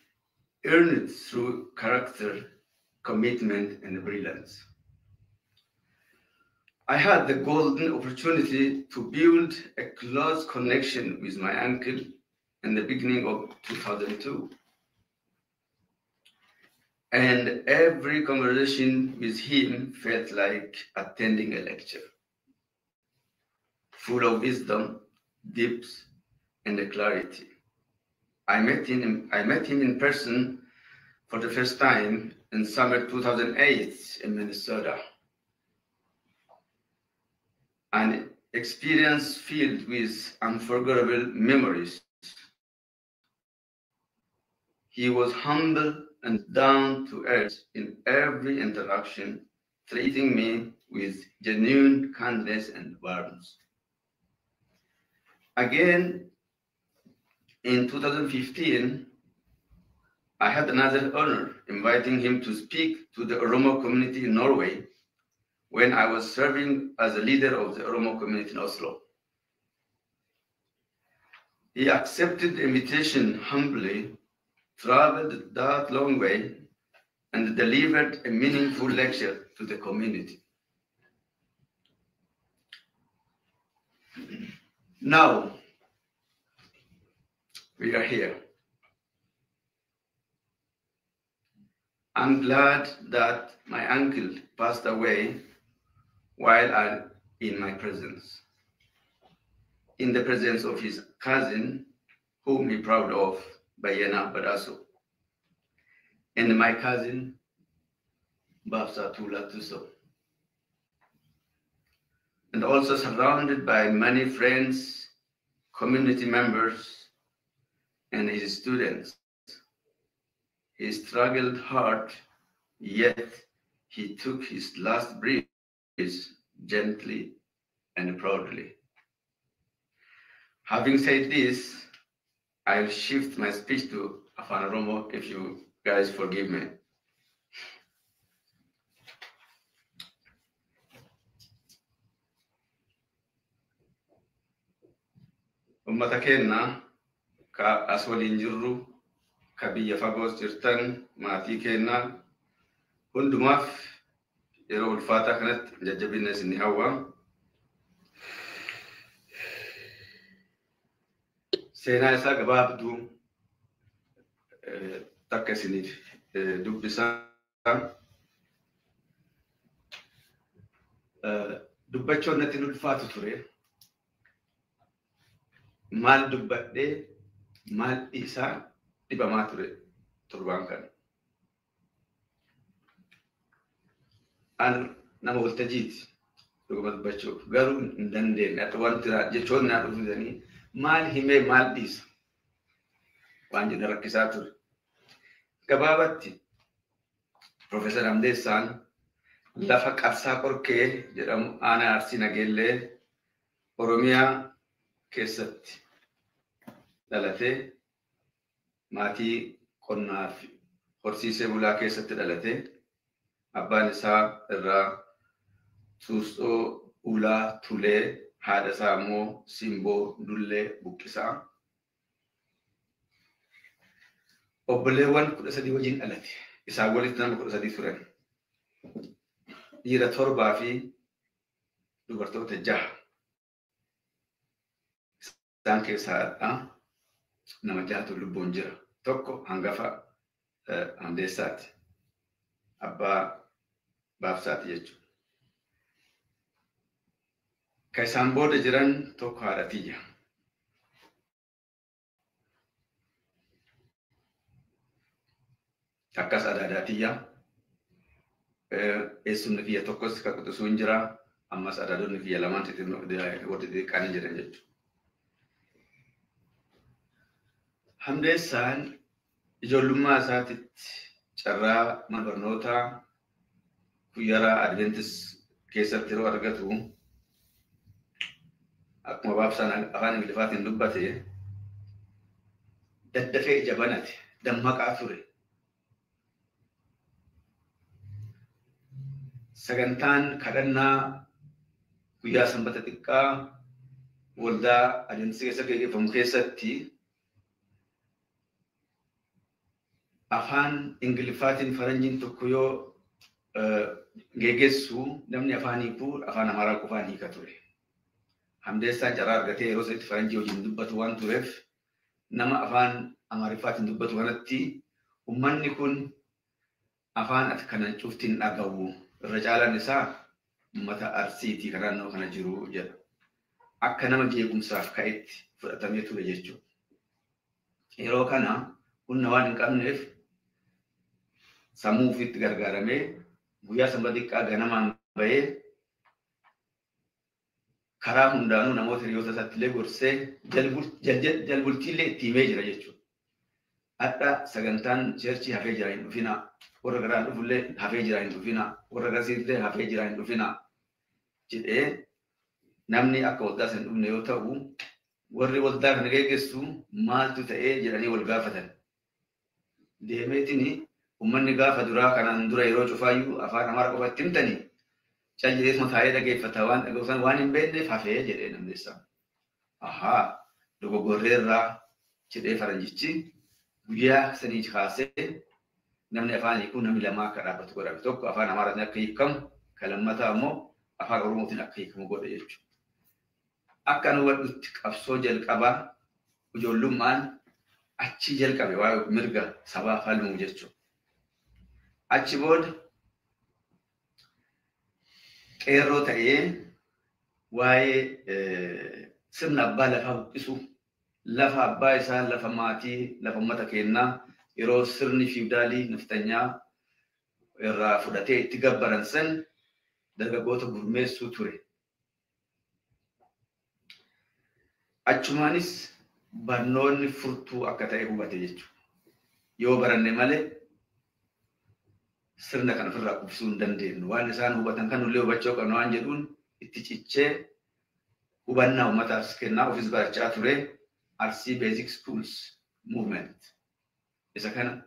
G: earned through character, commitment, and brilliance. I had the golden opportunity to build a close connection with my uncle in the beginning of 2002. And every conversation with him felt like attending a lecture, full of wisdom, depth, and clarity. I met him in person for the first time in summer 2008 in Minnesota. An experience filled with unforgettable memories. He was humble and down to earth in every interaction, treating me with genuine kindness and warmth. Again, in 2015, I had another honor, inviting him to speak to the Oromo community in Norway when I was serving as a leader of the Oromo community in Oslo. He accepted the invitation humbly, traveled that long way, and delivered a meaningful lecture to the community. Now, we are here. I'm glad that my uncle passed away while I'm in my presence, in the presence of his cousin, whom he proud of, Bayena Badaso, and my cousin, Babsa Tula Tuso, and also surrounded by many friends, community members, and his students. He struggled hard, yet he took his last breath gently and proudly. Having said this, I'll shift my speech to Afan Oromo if you guys forgive me. Ummata kenna ka as waliin jirru ka biyya fagoos jirtan maatii kenna hundumaaf yeroo ulfaataa kanatti jajjabina isin hawwa. Seenaa isaa gabaabduu takka isiniif dubbisaa. Dubbachuun natti ulfaatu ture. Maal dubbadhee maal isaa dhibamaa ture torbaan kana. An nama waltajjiiti dhuguma dubbachuuf garuu hin dandeenye akka wanti jechoonni naa dhufanii maal himee maal dhiisa waan jedhu rakkisaa ture. Gabaabatti Profeesar Hamdeessaan lafa Qarsaa Qorkee jedhamu aanaa Arsii Nageellee Oromiyaa keessatti dhalatee maatii qonnaa fi horsiisee bulaa keessatti dhalatee abbaan isaa irraa Suusxoo Ulaa Tulee haadha isaa immoo Simboo Dullee Buqqisaa. Obboleewwan 13 wajjin dhalate. Isaan walitti nama 13 turan. Dhiira 7 fi dubartoota 6. Isaan keessaa nama 6 lubbuun jira. Tokko hangafa Hamdeessaati. Abbaa Baabsaati jechuudha. Ka isaan booda jiran tokko haadha tiyya. Akkas adaadaa tiyya. Eessumni kiyya tokkos ka quxisuu hin jira. Ammas adaadoonni kiyya lamaan warri xixiqqaan jiran jechuudha. Hamdeessaan ijoollummaa isaatitti carraa mana barnootaa Kuyyaraa Adventis keessatti yeroo argatu akkuma Baabsaan afaan Ingiliffaatiin dubbate daddafee jabanate dammaqaa ture. Sagantaan kadhannaa guyyaa sanbata xiqqaa waldaa adeemsa keessa gaggeeffamu keessatti afaan Ingiliffaatiin faranjiin tokko yoo geggeessu namni afaan hiikuu afaan Amaaraa qofaan hiika ture. Hamdeessaan carraa argatee yeroo sanatti faranjii wajjin dubbatu waan tureef nama afaan Amaariffaatiin dubbatu kanatti ummanni kun afaan ati kana cuftiin dhagahu irra caalaan isaa ummata Arsiitii kan naannoo kana jiru jedha. Akka nama jeequmsaaf ka'etti fudhatamee ture jechuudha. Yeroo kana humna waan hin qabneef sammuu ofiitti gargaaramee guyyaa sanbata xiqqaa ganamaan bahee karaa hundaanuu namoota hiriyoota isaatti illee gorsee jalbultiillee itti himee jira jechuudha. Adda sagantaan cheerchii hafee jira hin dhufinaa. Warra garaan dhufullee hafee jira hin dhufinaa. Warra garsiisillee hafee jira hin dhufinaa. Jedhee namni akka waldaa san dhufne yoo ta'u warri waldaa kana geggeessu maaltu ta'ee jedhanii wal gaafatan. Deemeetini ummanni gaafa duraa kanaan dura yeroo cufaayyuu afaan Amaaraa qofatti himtanii caljirees mataa'ee dhageeffata waan dhagoosan waan hin beekneef hafee jedhee namni isaa. Ahaa dogoggorreerraa jedhee faranjichi guyyaa sanii kaasee namni afaan hiikuu namni lama akka dhaabbatu godhame. Tokko afaan Amaaraatiin akka hiikamu kan lammataa immoo afaan Oromootiin akka hiikamu godhe jechuudha. Akka nu wadhutti qabsoo jalqabaa ijoollummaan achi jalqabe waa'ee mirga sabaa falmuu jechuudha. Achi booda qeerroo ta'ee waa'ee sirna abbaa lafaa buqqisuu lafa abbaa isaa lafa maatii lafa uummata kennaa yeroo sirni fiwdaalii naftanyaa irraa fudhatee itti gabbaran san dargaggoota gurmeessuu ture. Achumaanis barnoonni furtuu akka ta'e hubate jechuudha. Yoo baranne malee sirna kana ofirraa kuffisuu hin dandeenyu. Waan isaan hubatan kan nullee hubachuu qabnu waan jedhuun itti cichee hubannaa uummataaf kennaa ofis barachaa ture. Arsii Basic Schools Movement. Isa kana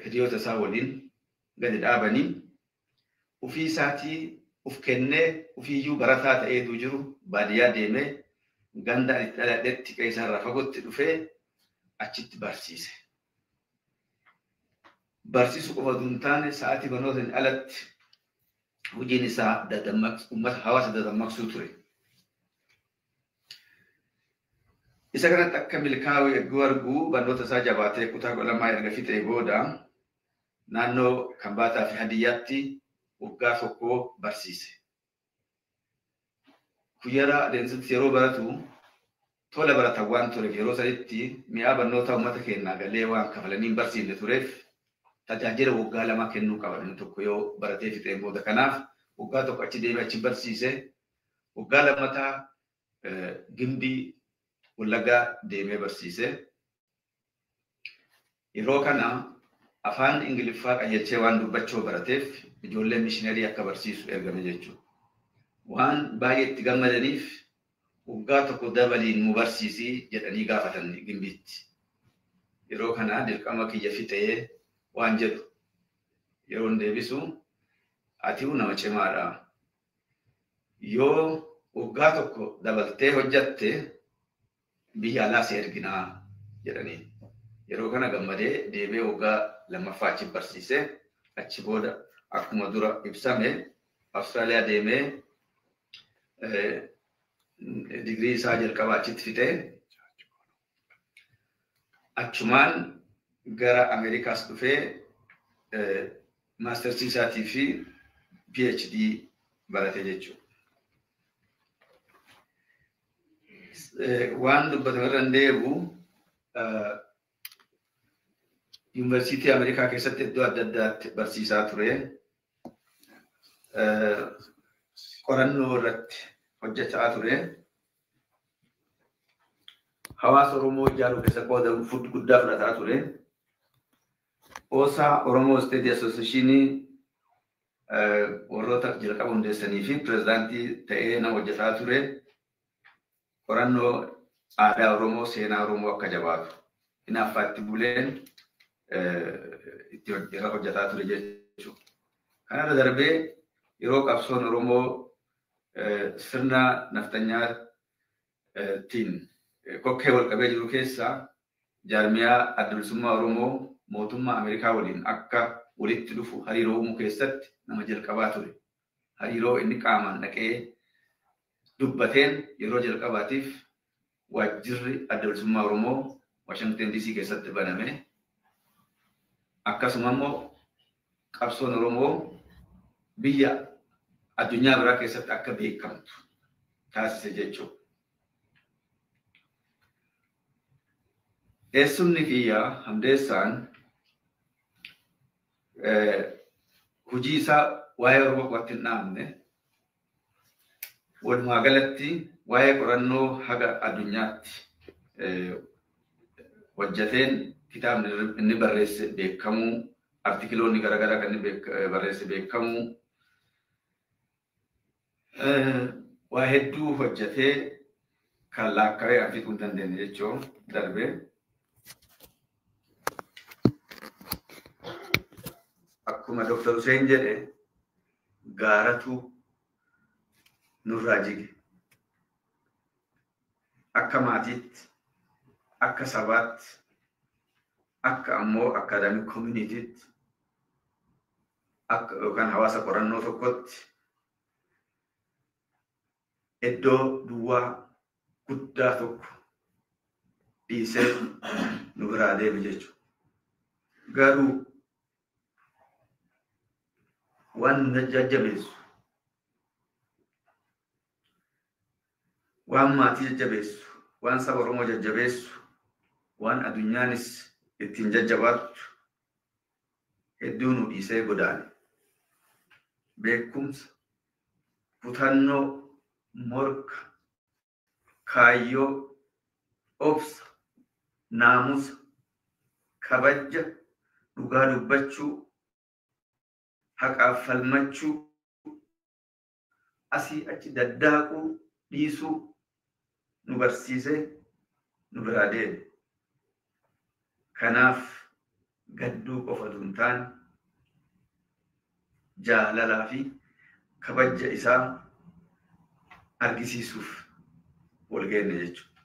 G: hiriyoota isaa waliin gadi dhaabanii ofii isaatii of kennee ofiiyyuu barataa ta'eetu jiru baadiyyaa deemee ganda itti dhaladhetti qeessaarraa fagootti dhufee achitti barsiise. Barsiisuu qofa osoo hin taane sa'aatii barnootaan alatti hojiin isaa uummata hawaasa dadammaqsuu ture. Isa kanatti akka milkaa'u eeguu arguu barnoota isaa jabaatee kutaa 12 erga fixee booda naannoo Kambaataa fi Hadiyyaatti waggaa tokko barsiise. Kuyyaraa adeemsitti yeroo baratu tola baratan waan tureef yeroo sanitti mi'aa barnoota uummata kennaa galee waan kafalanii barsiifne tureef tajaajila waggaa 2 kennuu qaban tokko yoo baratee fixee booda kanaaf waggaa tokko achi deemee achi barsiise waggaa lammataa Gimbii Wallaggaa deemee barsiise. Yeroo kana afaan Ingiliffaa qajeelchee waan dubbachuu barateef ijoollee mishiinarii akka barsiisu ergame jechuudha. Waan baay'ee itti gammadaniif waggaa tokko dabaliin nu barsiisii jedhanii gaafatan Gimbiitti. Yeroo kana dirqama kiyya fixee waan jedhu yeroo deebisu ati nama cimaadha. Yoo waggaa tokko dabaltee hojjatte biyya alaa si erginaa jedhanii. Yeroo kana gammadee deebee waggaa lammaffaa achi barsiise. Achi booda akkuma dura ibsame Awustiraaliyaa deemee digrii isaa jalqabaa achitti fixee achumaan gara Ameerikaas dhufee maastersii isaatii fi PhD barate jechuudha. Waan dubbatame irra hin deebi'u yuunivarsiitii Ameerikaa keessatti iddoo adda addaatti barsiisaa ture. Qorannoo irratti hojjechaa ture. Hawaasa Oromoo ijaaruu keessa qooda guddaa fudhataa ture. Oosaa Oromoo State Association warroota jalqaba hundeessanii fi pirezidaantii ta'ee nama hojjetaa ture. Qorannoo aadaa Oromoo, seenaa Oromoo akka jabaatu inaaffaatti buleen itti irra hojjetaa ture jechuudha. Kanarra darbee yeroo qabsoon Oromoo sirna nafxanyaatiin kokkee wal qabee jiru keessaa jaarmiyaa adda bilisummaa Oromoo mootummaa Ameerikaa waliin akka walitti dhufu hariiroo uumuu keessatti nama jalqabaa ture. Hariiroo inni qaamaan dhaqee dubbateen yeroo jalqabaatiif waajjirri adda bilisummaa Oromoo Washington DC keessatti baname. Akkasuma immoo qabsoon Oromoo biyya addunyaa biraa keessatti akka beekamtu taasise jechuudha. Eessumni kiyyaa Hamdeessaan hojii isaa waa'ee Oromoo qofaatti hin dhaabne walumaa galatti waa'ee qorannoo haga addunyaatti hojjeteen kitaabni inni barreesse beekamuu, artikiloonni garaagaraa kan inni barreesse beekamuu, waa hedduu hojjetee kan laakkawee fixuu hin dandeenye jechuun darbee akkuma Dr. Hussein jedhe gaaratu nurraa jige. Akka maatiitti, akka sabaatti, akka ammoo academic communitytti, akka yookaan hawaasa qorannoo tokkotti iddoo duwwaa guddaa tokko dhiisee nu biraa deeme jechuudha. Garuu waan jajjabeessu, waan maatii jajjabeessu, waan saba Oromoo jajjabeessu, waan addunyaanis ittiin jajjabaattu hedduu nu dhiisee godaane. Beekumsa, kutannoo, morka, kaayyoo, obsa, naamusa, kabajja, dhugaa dubbachuu, haqaaf falmachuu, asii achi daddaaquu dhiisuu nu barsiisee nu biraa deeme. Kanaaf gadduu qofatu hin taane jaalalaa fi kabajja isaa argisiisuuf wal geenne jechuudha.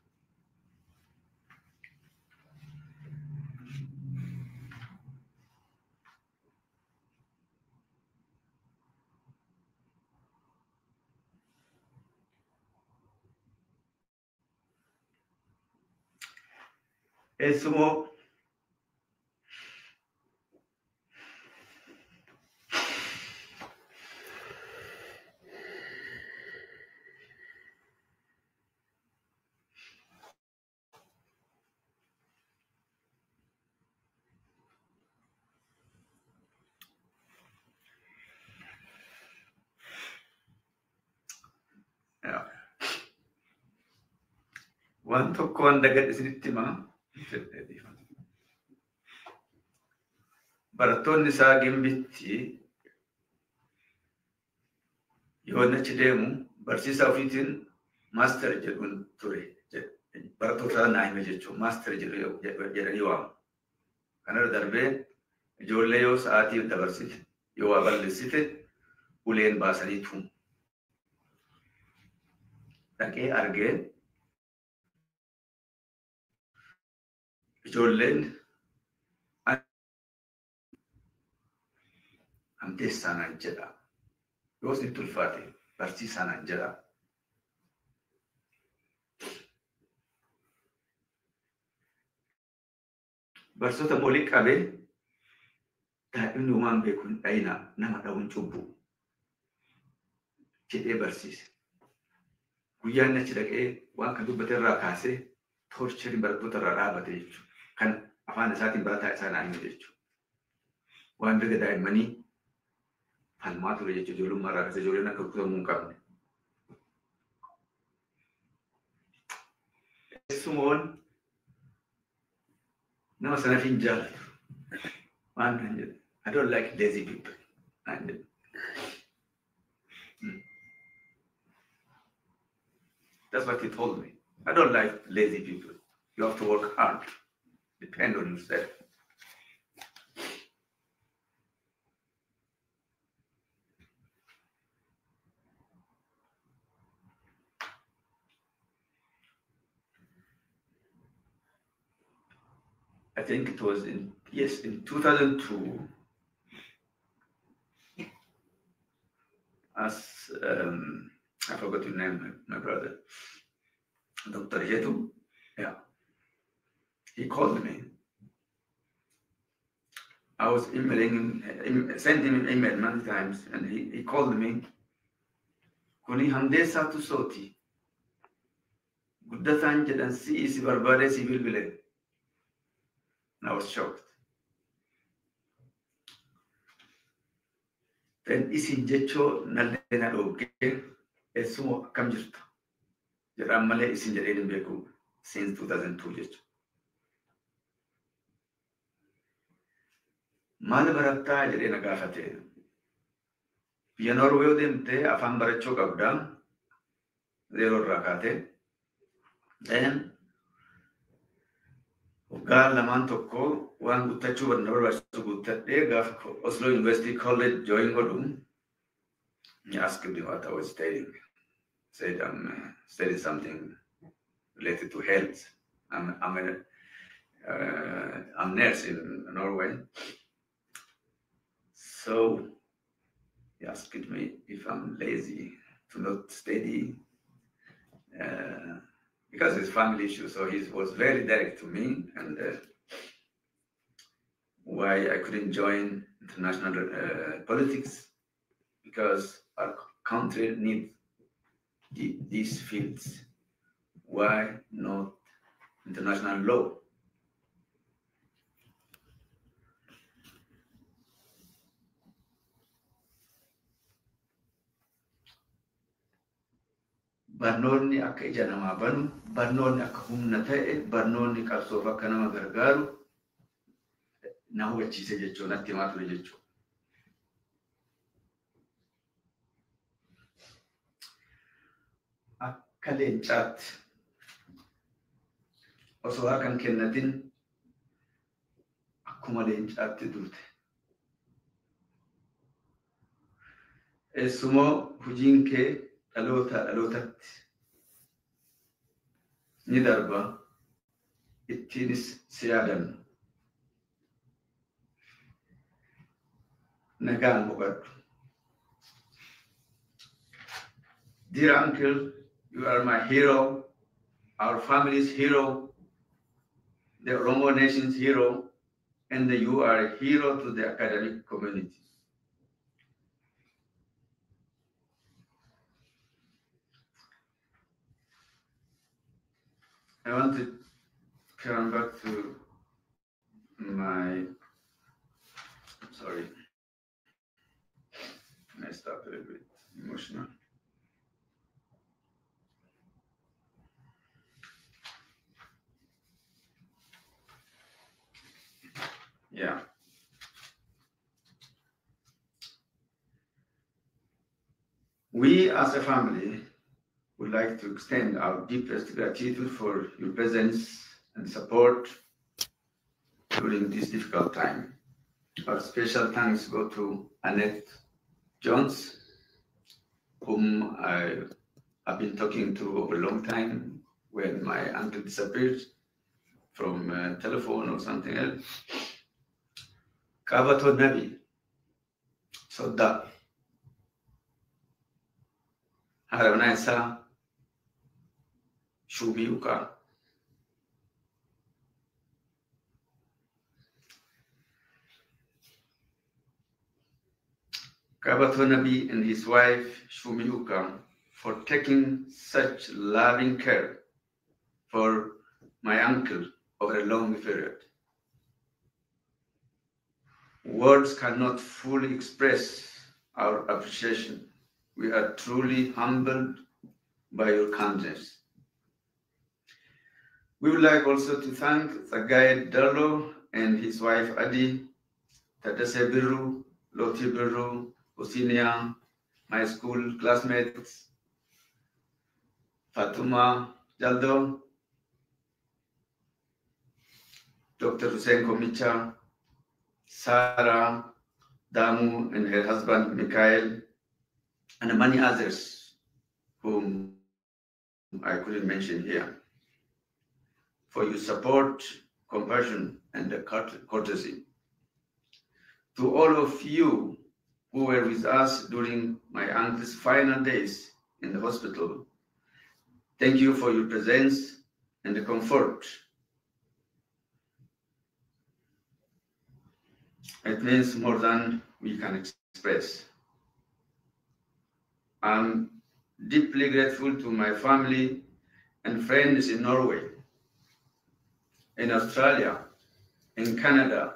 G: Eessumoo waan tokko waan dagadhe isinitti himaa. Barattoonni isaa Gimbitti yoo achi deemu barsiisaa ofiitiin maaster jedhuun ture. Barattoota naa hime jechuun maaster jedhanii waamu. Kanarra darbee ijoollee yoo sa'aatii dabarsite yoo waa balleessite uleen baasanii tumu. Dhaqee argee ijoolleen Hamdeessaanaan jedha. Yoo isin tulfaate barsiisaanaan jedha. Barsoota molii qabee daa'imni uumaan beeku hin dhayinaa nama dhawuun cubbuu jedhee barsiise. Guyyaan achi dhaqee waan kan dubbate irraa kaasee torcheri barattoota irraa dhaabate jechuudha. Kan afaan isaatiin barataa isaa naannoo jechuudha. Waan mirga daa'immanii falmaa ture jechuudha. Ijoollummaa irraa kaasee ijoolleen akka kutamuu hin qabne. Eessumoon nama sanaaf hin jaallatu. Waan kan jedhu I don't like lazy people. That's what he told me. I don't like lazy people. You have to work hard. Depend on yourself. I think it was in 2002, as I forgot your name, my brother, Dr. Yetu. Yeah, he called me. I was emailing him, sending him an email many times, and he called me. Kuni hamdesa tu soti. Guddatan jedhan si isi barbade si bilbile. And I was shocked. Then isin jecho nalena doge esumo akkam jirtu. Jedhan malee isin jedheen beeku since 2002 jecho. Maal barattaa jedhee na gaafate. Biyya Norwee yoo deemte afaan barachuu qabda. Zero irraa kaate. Then waggaa lamaan tokko waan guuttachuu barbaachisu guuttadhee gaafa Oslo University College join godhu. He asked me what I was studying. Said I'm studying something related to health. I'm nurse in Norway. So he asked me if I'm lazy to not study because it's family issue. So he was very direct to me, and why I couldn't join international politics because our country needs these fields. Why not international law? Barnoonni akka ija namaa banu, barnoonni akka humna ta'e, barnoonni qabsoof akka nama gargaaru na hubachiise jechuun natti himaa ture jechuudha. Akka leencaatti osoo harka hin kennatin akkuma leencaatti durte. Eessumoo hojiin kee dhalootatti ni darba, ittiinis si yaadannu. Nagaan boqadhu. Dear uncle, you are my hero, our family's hero, the Oromo nation's hero, and you are a hero to the academic community. I want to come back to my, sorry, I stopped a little bit emotional. Yeah. We as a family would like to extend our deepest gratitude for your presence and support during this difficult time. Our special thanks go to Annette Jones, whom I have been talking to over a long time when my uncle disappeared from telephone or something else. Kabato Nabi, Soda, Haravanaisa, Shubiuka. Kabato Nabi and his wife Shumiuka for taking such loving care for my uncle over a long period. Words cannot fully express our appreciation. We are truly humbled by your kindness. We would like also to thank Sagai Darlo and his wife Adi, Tatase Biru, Loti Biru, Osinia, my school classmates, Fatuma Jaldo, Dr. Hussein Komicha, Sarah Damu and her husband Mikhail, and many others whom I couldn't mention here, for your support, compassion, and courtesy. To all of you who were with us during my uncle's final days in the hospital, thank you for your presence and the comfort. It means more than we can express. I'm deeply grateful to my family and friends in Norway, in Australia, in Canada,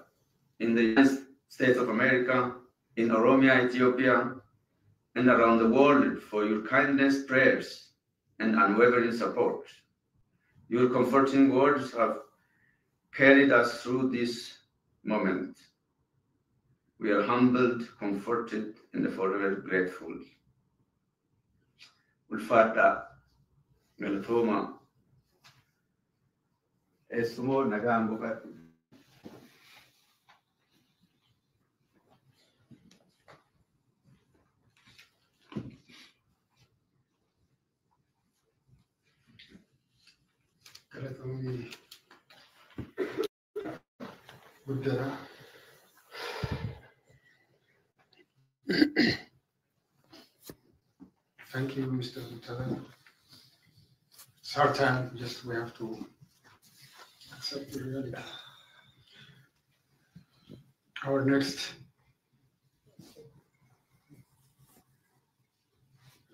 G: in the United States of America, in Oromia, Ethiopia, and around the world for your kindness, prayers, and unwavering support. Your comforting words have carried us through this moment. We are humbled, comforted, and forever grateful. Ulfata, Galatoma, Esumo Nagambo.
B: Kalatomi Buddha. Thank you, Mr. Mutala. It's hard time, just we have to accept the reality. Our next,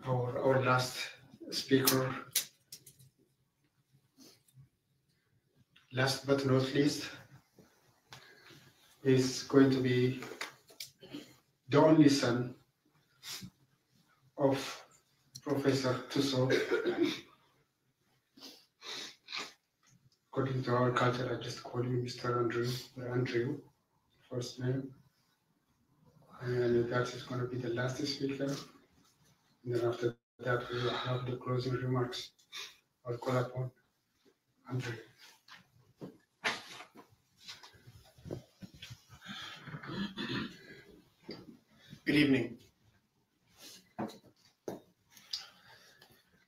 B: our last speaker, last but not least, is going to be the only son of Professor Tuso. According to our culture, I just call you Mr. Andrew, first name. And that is going to be the last speaker. And then after that, we will have the closing remarks. I'll call upon Andrew.
H: Good evening.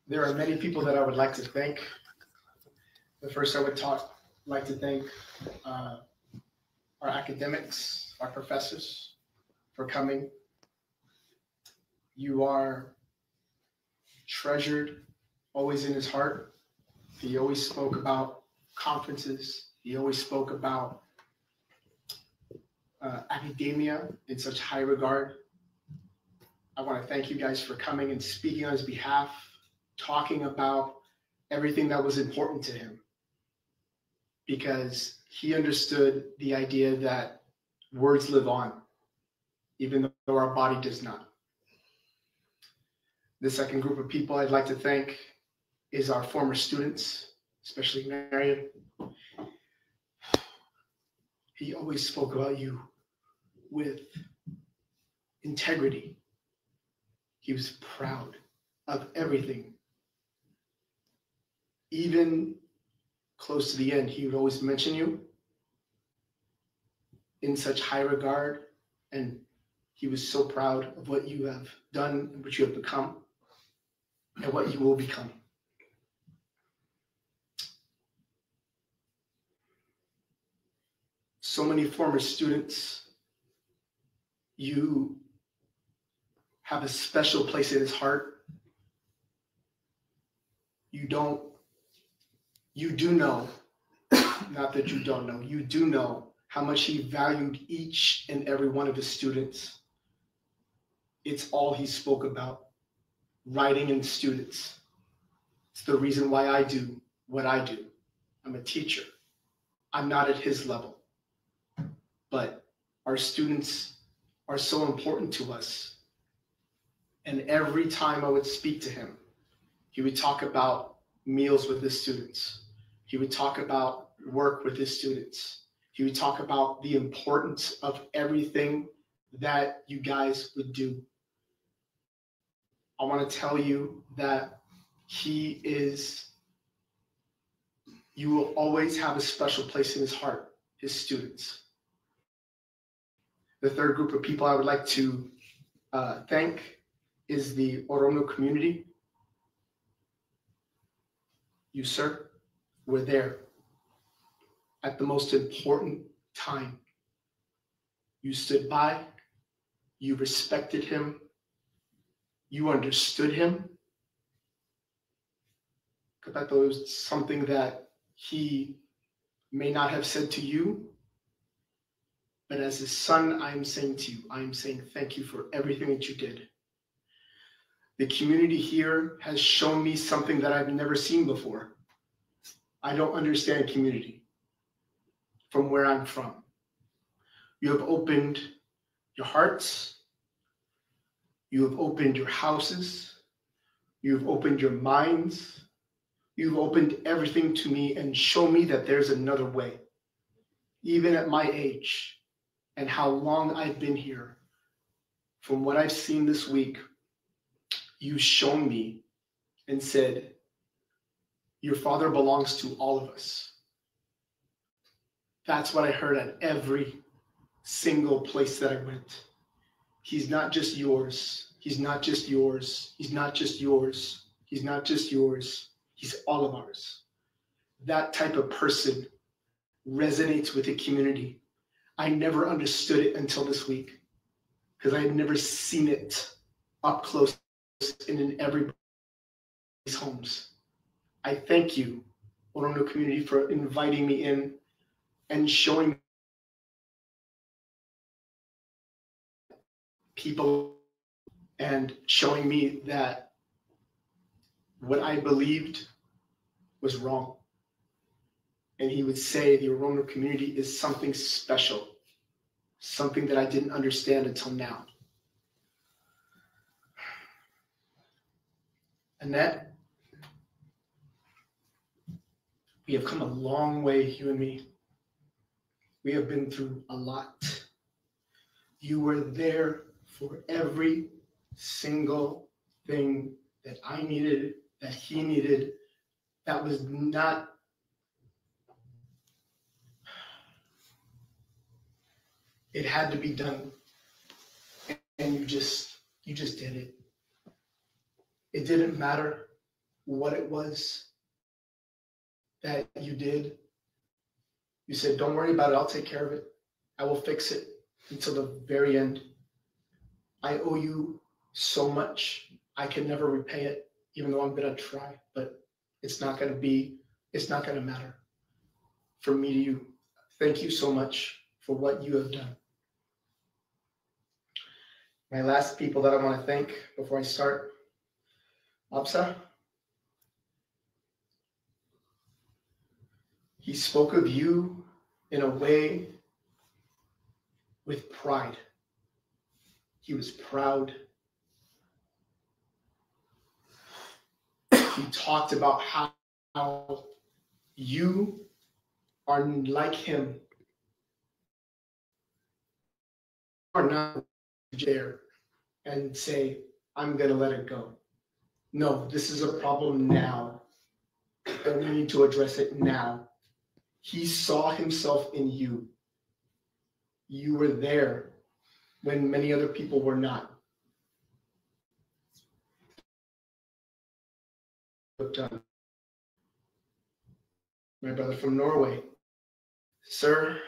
H: There are many people that I would like to thank. But first, I would like to thank our academics, our professors, for coming. You are treasured, always in his heart. He always spoke about conferences. He always spoke about academia in such high regard. I want to thank you guys for coming and speaking on his behalf, talking about everything that was important to him, because he understood the idea that words live on, even though our body does not. The second group of people I'd like to thank is our former students, especially Marion. He always spoke about you with integrity. He was proud of everything. Even close to the end, he would always mention you in such high regard, and he was so proud of what you have done and what you have become and what you will become. So many former students, you have a special place in his heart. You do know, not that you don't know, you do know how much he valued each and every one of his students. It's all he spoke about, writing in students. It's the reason why I do what I do. I'm a teacher. I'm not at his level, but our students are so important to us. And every time I would speak to him, he would talk about meals with his students. He would talk about work with his students. He would talk about the importance of everything that you guys would do. I want to tell you that you will always have a special place in his heart. his students. The third group of people I would like to thank is the Oromo community. You, sir, were there at the most important time. You stood by, you respected him, you understood him. Kapato was something that he may not have said to you, but as his son, I am saying to you, I am saying thank you for everything that you did. The community here has shown me something that I've never seen before. I don't understand community from where I'm from. You have opened your hearts. You have opened your houses. You have opened your minds. You've opened everything to me and shown me that there's another way. Even at my age and how long I've been here, from what I've seen this week, you've shown me and said, your father belongs to all of us. That's what I heard at every single place that I went. He's not just yours. He's not just yours. He's not just yours. He's not just yours. He's all of ours. That type of person resonates with the community. I never understood it until this week because I had never seen it up close and in everybody's homes. I thank you, Oromo community, for inviting me in and showing people and showing me that what I believed was wrong. And he would say the Oromo community is something special, something that I didn't understand until now. Annette, we have come a long way, you and me. We have been through a lot. You were there for every single thing that I needed, that he needed, that was not it had to be done. And you just did it. It didn't matter what it was that you did. You said, don't worry about it, I'll take care of it. I will fix it until the very end. I owe you so much. I can never repay it, even though I'm gonna try, but it's not gonna matter from me to you. Thank you so much for what you have done. My last people that I want to thank before I start, Absa. He spoke of you in a way with pride. He was proud. He talked about how you are like him. You are not there and say, I'm going to let it go. No, this is a problem now, and we need to address it now. He saw himself in you. You were there when many other people were not. My brother from Norway, sir,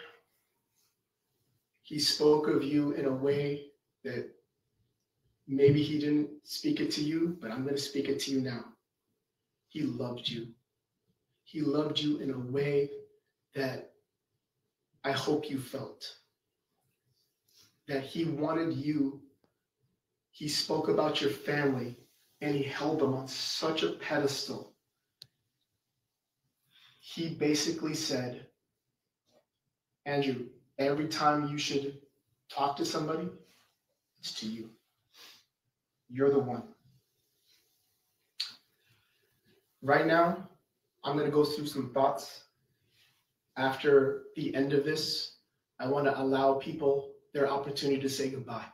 H: he spoke of you in a way that maybe he didn't speak it to you, but I'm going to speak it to you now. He loved you. He loved you in a way that I hope you felt. That he wanted you. He spoke about your family and he held them on such a pedestal. He basically said, Andrew, every time you should talk to somebody, it's to you. You're the one. Right now, I'm going to go through some thoughts. After the end of this, I want to allow people their opportunity to say goodbye.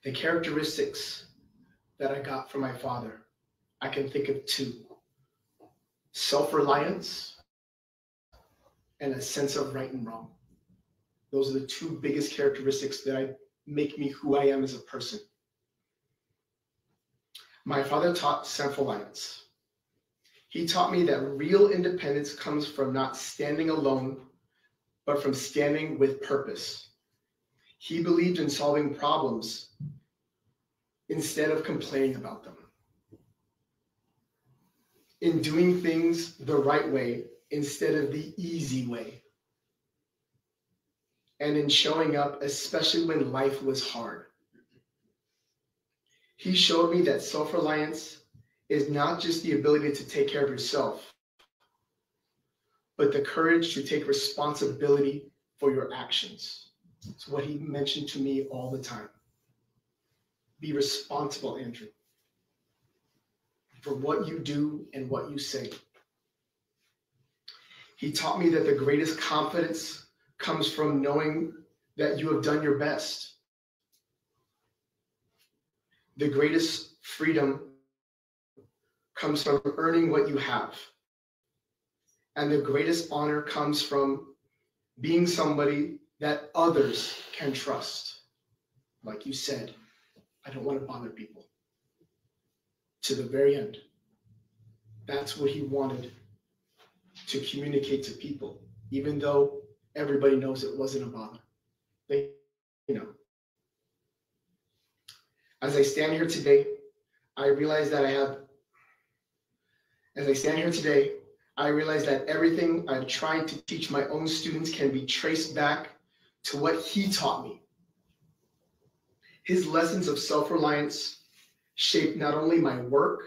H: The characteristics that I got from my father, I can think of two. Self-reliance and a sense of right and wrong. Those are the two biggest characteristics that make me who I am as a person. My father taught self-reliance. He taught me that real independence comes from not standing alone, but from standing with purpose. He believed in solving problems instead of complaining about them, in doing things the right way instead of the easy way, and in showing up, especially when life was hard. He showed me that self-reliance is not just the ability to take care of yourself, but the courage to take responsibility for your actions. It's what he mentioned to me all the time. Be responsible, Andrew, for what you do and what you say. He taught me that the greatest confidence comes from knowing that you have done your best. The greatest freedom comes from earning what you have. And the greatest honor comes from being somebody that others can trust. Like you said, I don't want to bother people. To the very end. That's what he wanted to communicate to people, even though everybody knows it wasn't a bother. They know. As I stand here today, I realize that everything I'm trying to teach my own students can be traced back to what he taught me. His lessons of self-reliance shaped not only my work,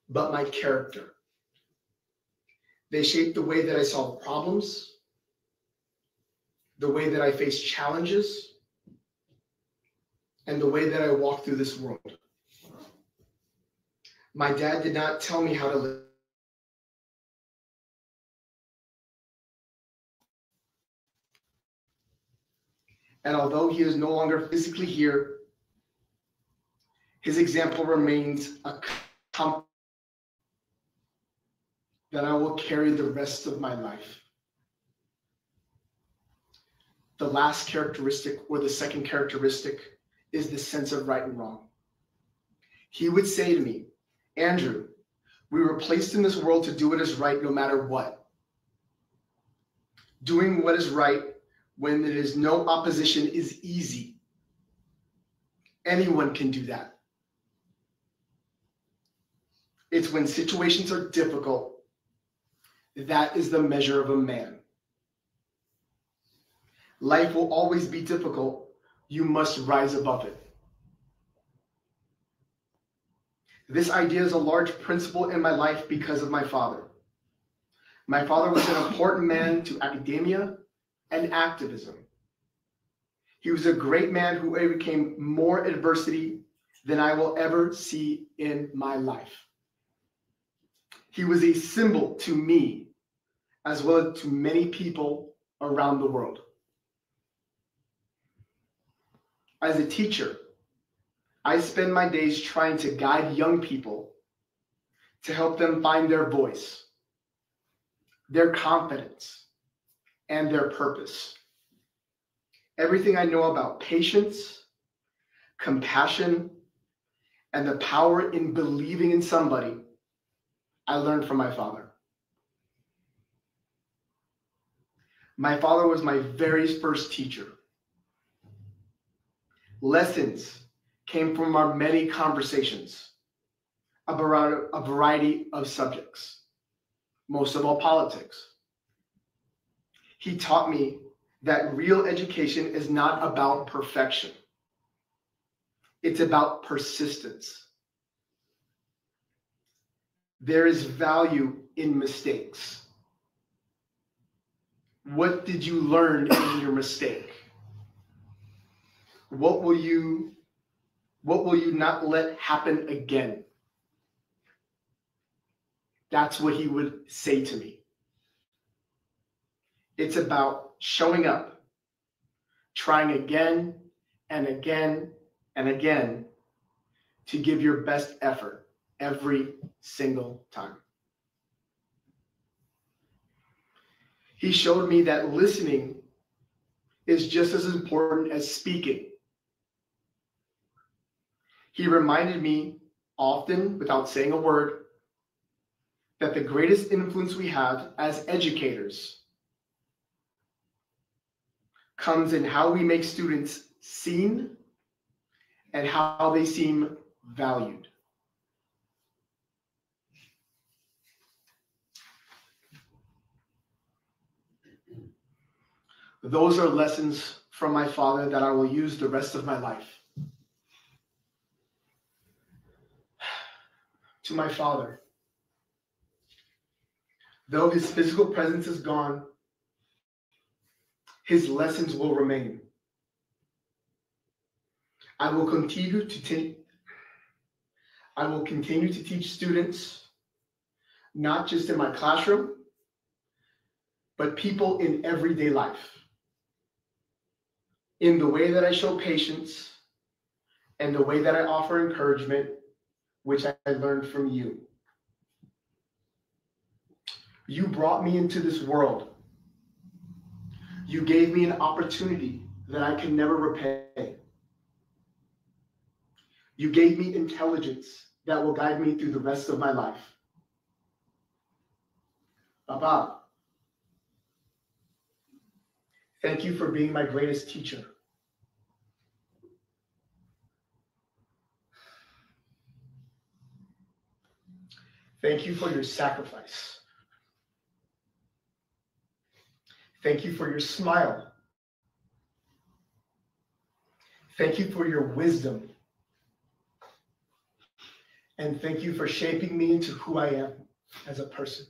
H: but my character. They shaped the way that I solve problems, the way that I face challenges, and the way that I walk through this world. My dad did not tell me how to live. And although he is no longer physically here, his example remains a compass that I will carry the rest of my life. The last characteristic, or the second characteristic, is the sense of right and wrong. He would say to me, Andrew, we were placed in this world to do what is right no matter what. Doing what is right when there is no opposition is easy. Anyone can do that. It's when situations are difficult that is the measure of a man. Life will always be difficult. You must rise above it. This idea is a large principle in my life because of my father. My father was an important man to academia and activism. He was a great man who overcame more adversity than I will ever see in my life. He was a symbol to me, as well as to many people around the world. As a teacher, I spend my days trying to guide young people to help them find their voice, their confidence, and their purpose. Everything I know about patience, compassion, and the power in believing in somebody, I learned from my father. My father was my very first teacher. Lessons came from our many conversations about a variety of subjects, most of all politics. He taught me that real education is not about perfection. It's about persistence. There is value in mistakes. What did you learn in your mistake? What will you not let happen again? That's what he would say to me. It's about showing up, trying again and again and again to give your best effort every single time. He showed me that listening is just as important as speaking. He reminded me often, without saying a word, that the greatest influence we have as educators comes in how we make students seen and how they seem valued. Those are lessons from my father that I will use the rest of my life. To my father, though his physical presence is gone, his lessons will remain. I will continue to teach students, not just in my classroom, but people in everyday life. In the way that I show patience and the way that I offer encouragement, which I learned from you. You brought me into this world. You gave me an opportunity that I can never repay. You gave me intelligence that will guide me through the rest of my life. Papa, thank you for being my greatest teacher. Thank you for your sacrifice. Thank you for your smile. Thank you for your wisdom. And thank you for shaping me into who I am as a person.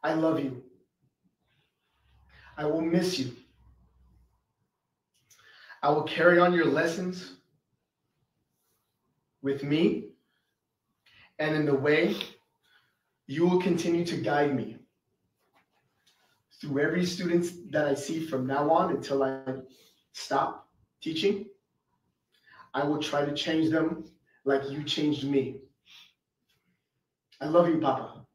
H: I love you. I will miss you. I will carry on your lessons with me, and in the way you will continue to guide me through every student that I see from now on until I stop teaching. I will try to change them like you changed me. I love you, Papa,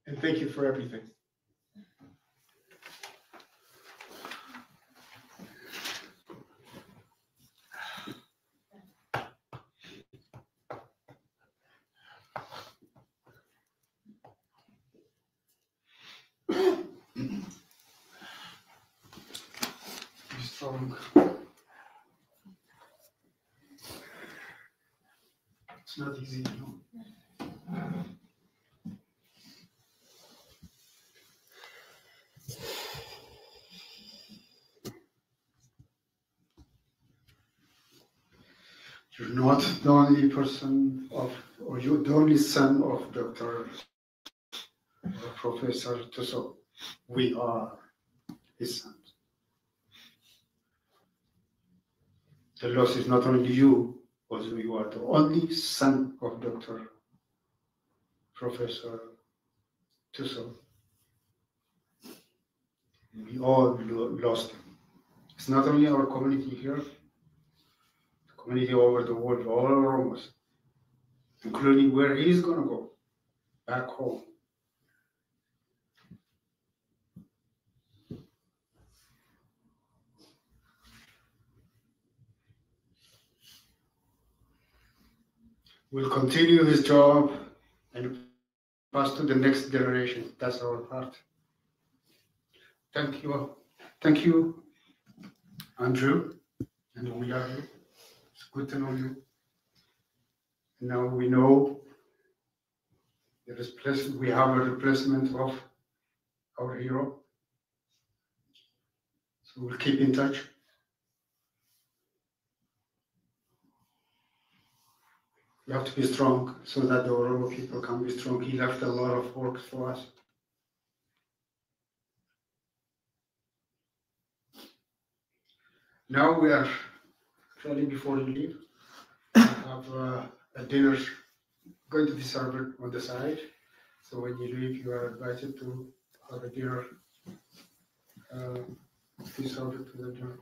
H: and thank you for everything.
B: Be strong. It's not easy, you know. You're not the only person or you're the only son of Dr. or Professor Tuso. We are his sons. The loss is not only you, but you are the only son of Dr. Professor Tuso. We all lost him. It's not only our community here, the community over the world, all around us, including where he's going to go, back home. We'll continue his job and pass to the next generation. That's our part. Thank you. Thank you, Andrew. And we love you. It's good to know you. And now we know we have a replacement of our hero. So we'll keep in touch. We have to be strong so that the Oromo people can be strong. He left a lot of work for us. Now we are actually, before you leave, we have a dinner going to be served on the side. So when you leave, you are invited to have a dinner. Be served to the dinner.